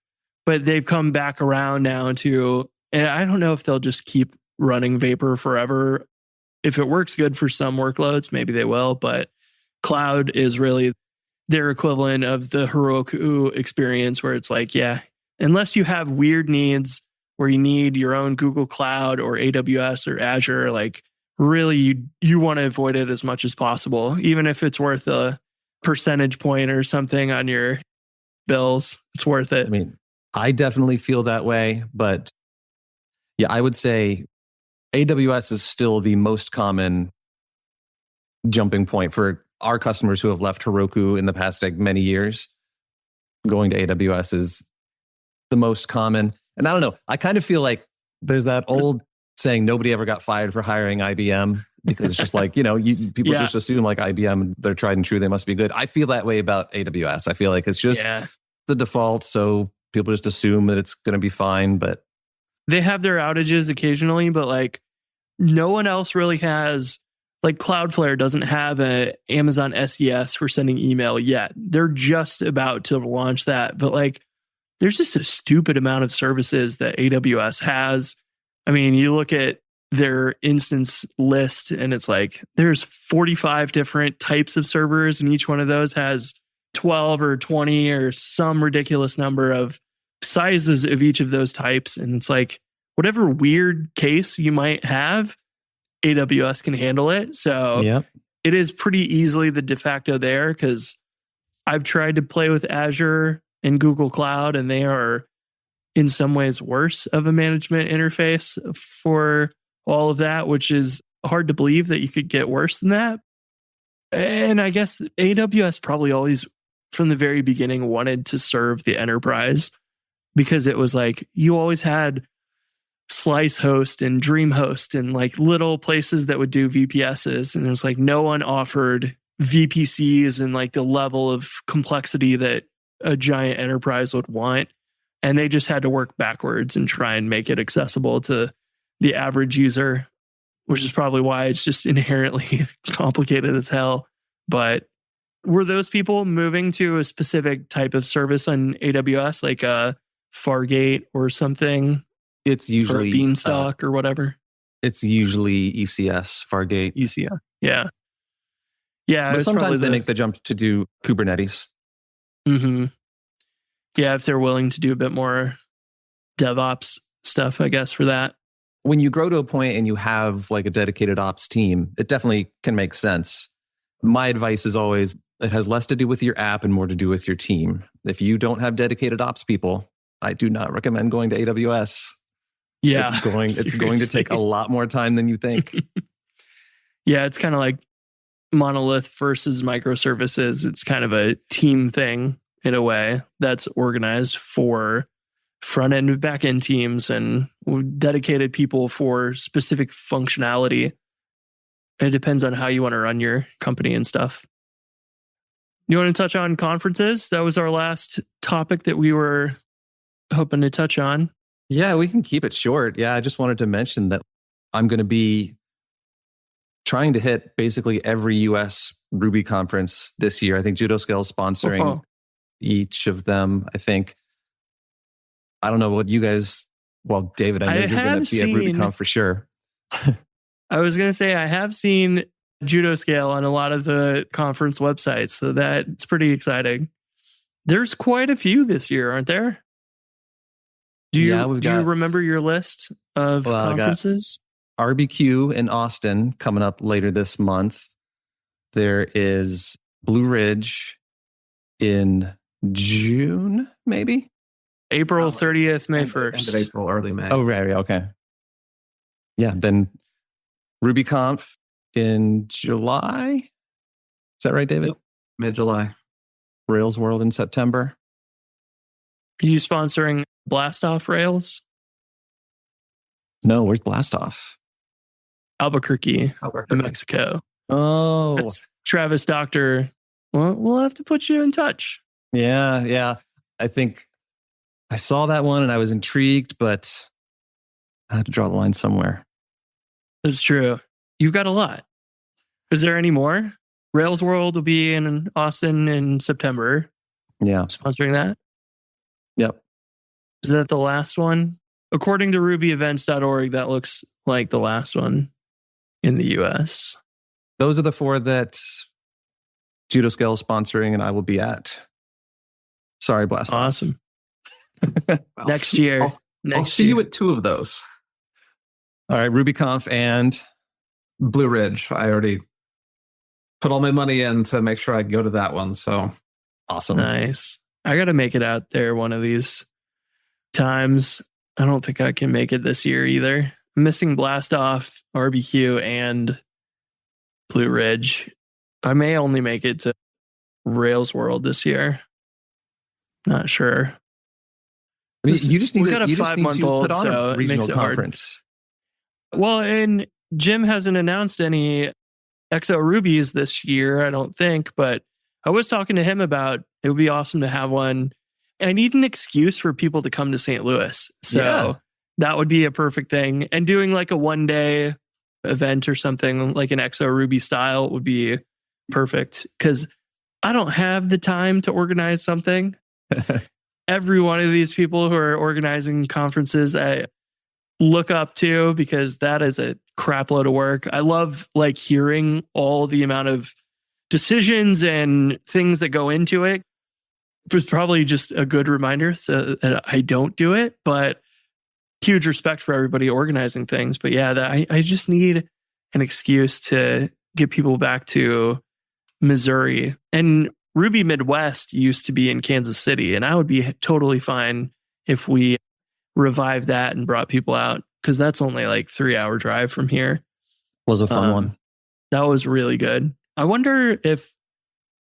But they've come back around now to, and I don't know if they'll just keep running Vapor forever. If it works good for some workloads, maybe they will, but cloud is really their equivalent of the Heroku experience, where it's like, yeah, unless you have weird needs where you need your own Google Cloud or AWS or Azure, like really you want to avoid it as much as possible, even if it's worth a percentage point or something on your bills. It's worth it. I mean, I definitely feel that way, but yeah, I would say AWS is still the most common jumping point for our customers who have left Heroku in the past like many years. Going to AWS is the most common. And I don't know, I kind of feel like there's that old saying, nobody ever got fired for hiring IBM, because it's just like, people just assume like IBM, they're tried and true, they must be good. I feel that way about AWS. I feel like it's just the default. So people just assume that it's going to be fine, but they have their outages occasionally, but like no one else really has, like Cloudflare doesn't have a Amazon SES for sending email yet. They're just about to launch that, but like there's just a stupid amount of services that AWS has. I mean, you look at their instance list and it's like there's 45 different types of servers, and each one of those has 12 or 20 or some ridiculous number of sizes of each of those types. And it's like whatever weird case you might have, AWS can handle it. So it is pretty easily the de facto there, because I've tried to play with Azure and Google Cloud, and they are in some ways worse of a management interface for all of that, which is hard to believe that you could get worse than that. And I guess AWS probably always, from the very beginning, wanted to serve the enterprise, because it was like you always had Slice Host and DreamHost and like little places that would do VPSs. And it was like no one offered VPCs and like the level of complexity that a giant enterprise would want. And they just had to work backwards and try and make it accessible to the average user, which is probably why it's just inherently complicated as hell. But were those people moving to a specific type of service on AWS, like a Fargate or something? It's usually Beanstalk or whatever. It's usually ECS, Fargate. ECS. Yeah. Yeah. But sometimes they make the jump to do Kubernetes. Mm-hmm. Yeah, if they're willing to do a bit more DevOps stuff, I guess, for that. When you grow to a point and you have like a dedicated ops team, it definitely can make sense. My advice is always, it has less to do with your app and more to do with your team. If you don't have dedicated ops people, I do not recommend going to AWS. Yeah. It's going to take a lot more time than you think. Yeah, it's kind of like monolith versus microservices. It's kind of a team thing in a way that's organized for front end and back end teams and dedicated people for specific functionality. It depends on how you want to run your company and stuff. You want to touch on conferences? That was our last topic that we were hoping to touch on. Yeah, we can keep it short. Yeah, I just wanted to mention that I'm going to be trying to hit basically every US Ruby conference this year. I think JudoScale is sponsoring each of them, I think. I don't know what you guys... Well, David, I know you're going to be at RubyConf for sure. I was going to say, I have seen JudoScale on a lot of the conference websites, so that's pretty exciting. There's quite a few this year, aren't there? Do you remember your list of conferences? I got RBQ in Austin coming up later this month. There is Blue Ridge in June, maybe? April 30th, May 1st. End of April, early May. Oh, right. Okay. Yeah. Then RubyConf in July. Is that right, David? Yep. Mid-July. Rails World in September. Are you sponsoring Blastoff Rails? No, where's Blastoff? Albuquerque, New Mexico. Oh. That's Travis Doctor. Well, we'll have to put you in touch. Yeah. I think I saw that one and I was intrigued, but I had to draw the line somewhere. That's true. You've got a lot. Is there any more? Rails World will be in Austin in September. Yeah. Sponsoring that? Yep. Is that the last one? According to rubyevents.org, that looks like the last one in the US. Those are the four that JudoScale is sponsoring and I will be at. Sorry, Blast. Awesome. Next year. I'll see you at two of those. All right, RubyConf and Blue Ridge. I already put all my money in to make sure I go to that one. So awesome. Nice. I got to make it out there one of these times. I don't think I can make it this year either. I'm missing Blastoff, RBQ, and Blue Ridge. I may only make it to Rails World this year. Not sure. I mean, you just need We've got a to put 5-month-old, on so a it makes regional it hard. conference. Well, and Jim hasn't announced any XO Rubies this year, I don't think, but I was talking to him about it would be awesome to have one. I need an excuse for people to come to St. Louis. So that would be a perfect thing. And doing like a 1-day event or something like an XO Ruby style would be perfect, because I don't have the time to organize something. Every one of these people who are organizing conferences, I look up to, because that is a crap load of work. I love like hearing all the amount of decisions and things that go into it. It's probably just a good reminder so that I don't do it, but huge respect for everybody organizing things. But yeah, I just need an excuse to get people back to Missouri. And Ruby Midwest used to be in Kansas City, and I would be totally fine if we revived that and brought people out, because that's only like 3-hour drive from here. Was a fun one. That was really good. I wonder if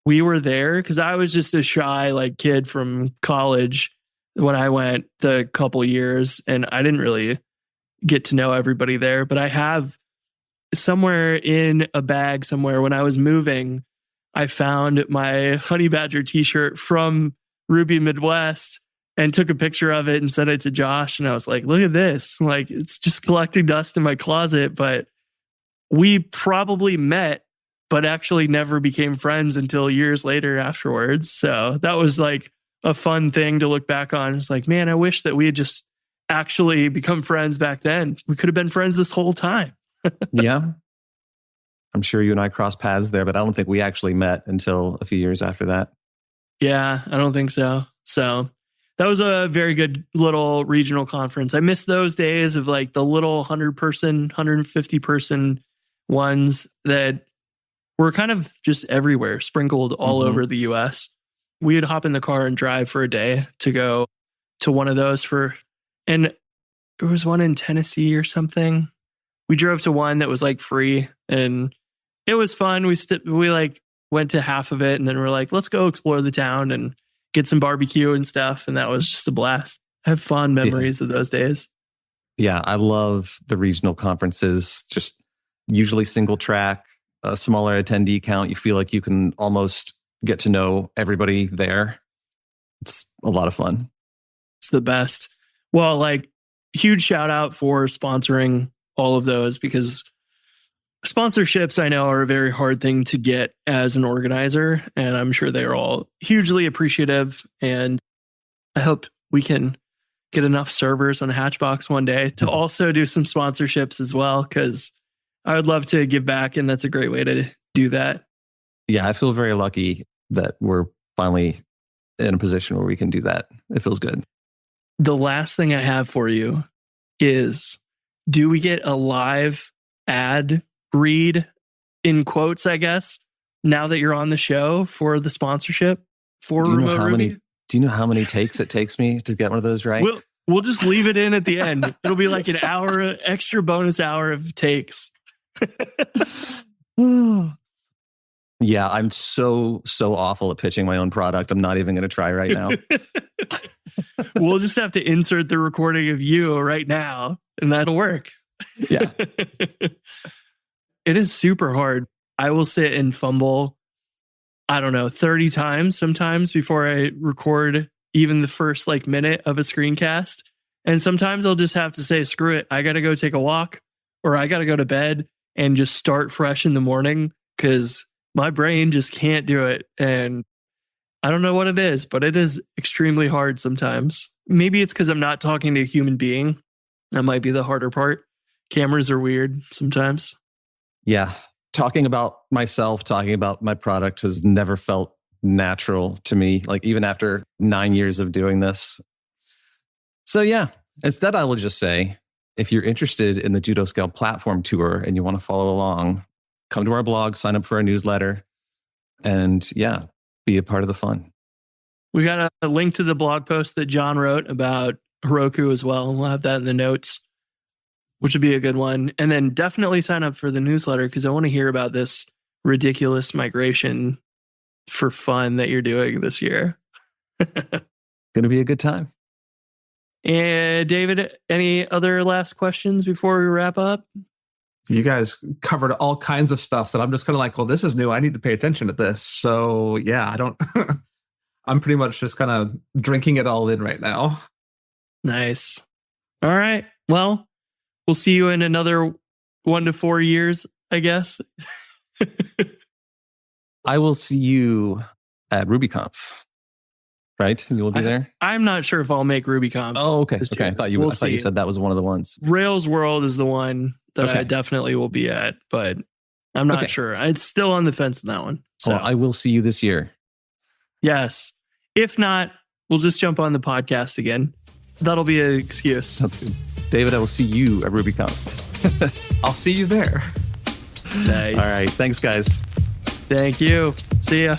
we were there, because I was just a shy like kid from college when I went the couple years, and I didn't really get to know everybody there. But I have somewhere in a bag somewhere, when I was moving, I found my Honeybadger t-shirt from Ruby Midwest and took a picture of it and sent it to Josh. And I was like, look at this. Like, it's just collecting dust in my closet. But we probably met, but actually never became friends until years later afterwards. So that was like a fun thing to look back on. It's like, man, I wish that we had just actually become friends back then. We could have been friends this whole time. Yeah. I'm sure you and I crossed paths there, but I don't think we actually met until a few years after that. Yeah, I don't think so. So that was a very good little regional conference. I miss those days of like the little 100-person, 150-person ones that were kind of just everywhere, sprinkled all over the US. We would hop in the car and drive for a day to go to one of those and there was one in Tennessee or something. We drove to one that was like free, and it was fun. We like went to half of it, and then we're like, let's go explore the town and get some barbecue and stuff. And that was just a blast. I have fond memories of those days. Yeah, I love the regional conferences, just usually single track, a smaller attendee count. You feel like you can almost get to know everybody there. It's a lot of fun. It's the best. Well, like, huge shout out for sponsoring all of those, because sponsorships, I know, are a very hard thing to get as an organizer, and I'm sure they're all hugely appreciative. And I hope we can get enough servers on Hatchbox one day to also do some sponsorships as well, because I would love to give back, and that's a great way to do that. Yeah, I feel very lucky that we're finally in a position where we can do that. It feels good. The last thing I have for you is, do we get a live ad read, in quotes, I guess, now that you're on the show for the sponsorship for Remote Ruby? Do you know how many takes it takes me to get one of those right? We'll just leave it in at the end. It'll be like an hour, extra bonus hour of takes. Yeah, I'm so awful at pitching my own product. I'm not even going to try right now. We'll just have to insert the recording of you right now, and that'll work. Yeah. It is super hard. I will sit and fumble, I don't know, 30 times sometimes before I record even the first like minute of a screencast. And sometimes I'll just have to say, screw it. I got to go take a walk, or I got to go to bed and just start fresh in the morning, because my brain just can't do it. And I don't know what it is, but it is extremely hard sometimes. Maybe it's because I'm not talking to a human being. That might be the harder part. Cameras are weird sometimes. Yeah. Talking about myself, talking about my product has never felt natural to me, like even after 9 years of doing this. So yeah, instead I will just say, if you're interested in the Judo Scale platform tour and you want to follow along, come to our blog, sign up for our newsletter, and yeah, be a part of the fun. We got a link to the blog post that John wrote about Heroku as well. We'll have that in the notes, which would be a good one. And then definitely sign up for the newsletter, because I want to hear about this ridiculous migration for fun that you're doing this year. Going to be a good time. And David, any other last questions before we wrap up? You guys covered all kinds of stuff that I'm just kind of like, well, this is new. I need to pay attention to this. So yeah, I don't, I'm pretty much just kind of drinking it all in right now. Nice. All right. Well, we'll see you in another 1 to 4 years, I guess. I will see you at RubyConf. Right? You will be there? I'm not sure if I'll make RubyConf. Oh, okay. Okay. I thought you said that was one of the ones. Rails World is the one that Okay. I definitely will be at, but I'm not sure. It's still on the fence on that one. So Well, I will see you this year. yes. If not, we'll just jump on the podcast again. That'll be an excuse. Sounds good. David, I will see you at RubyConf. I'll see you there. Nice. All right. Thanks, guys. Thank you. See ya.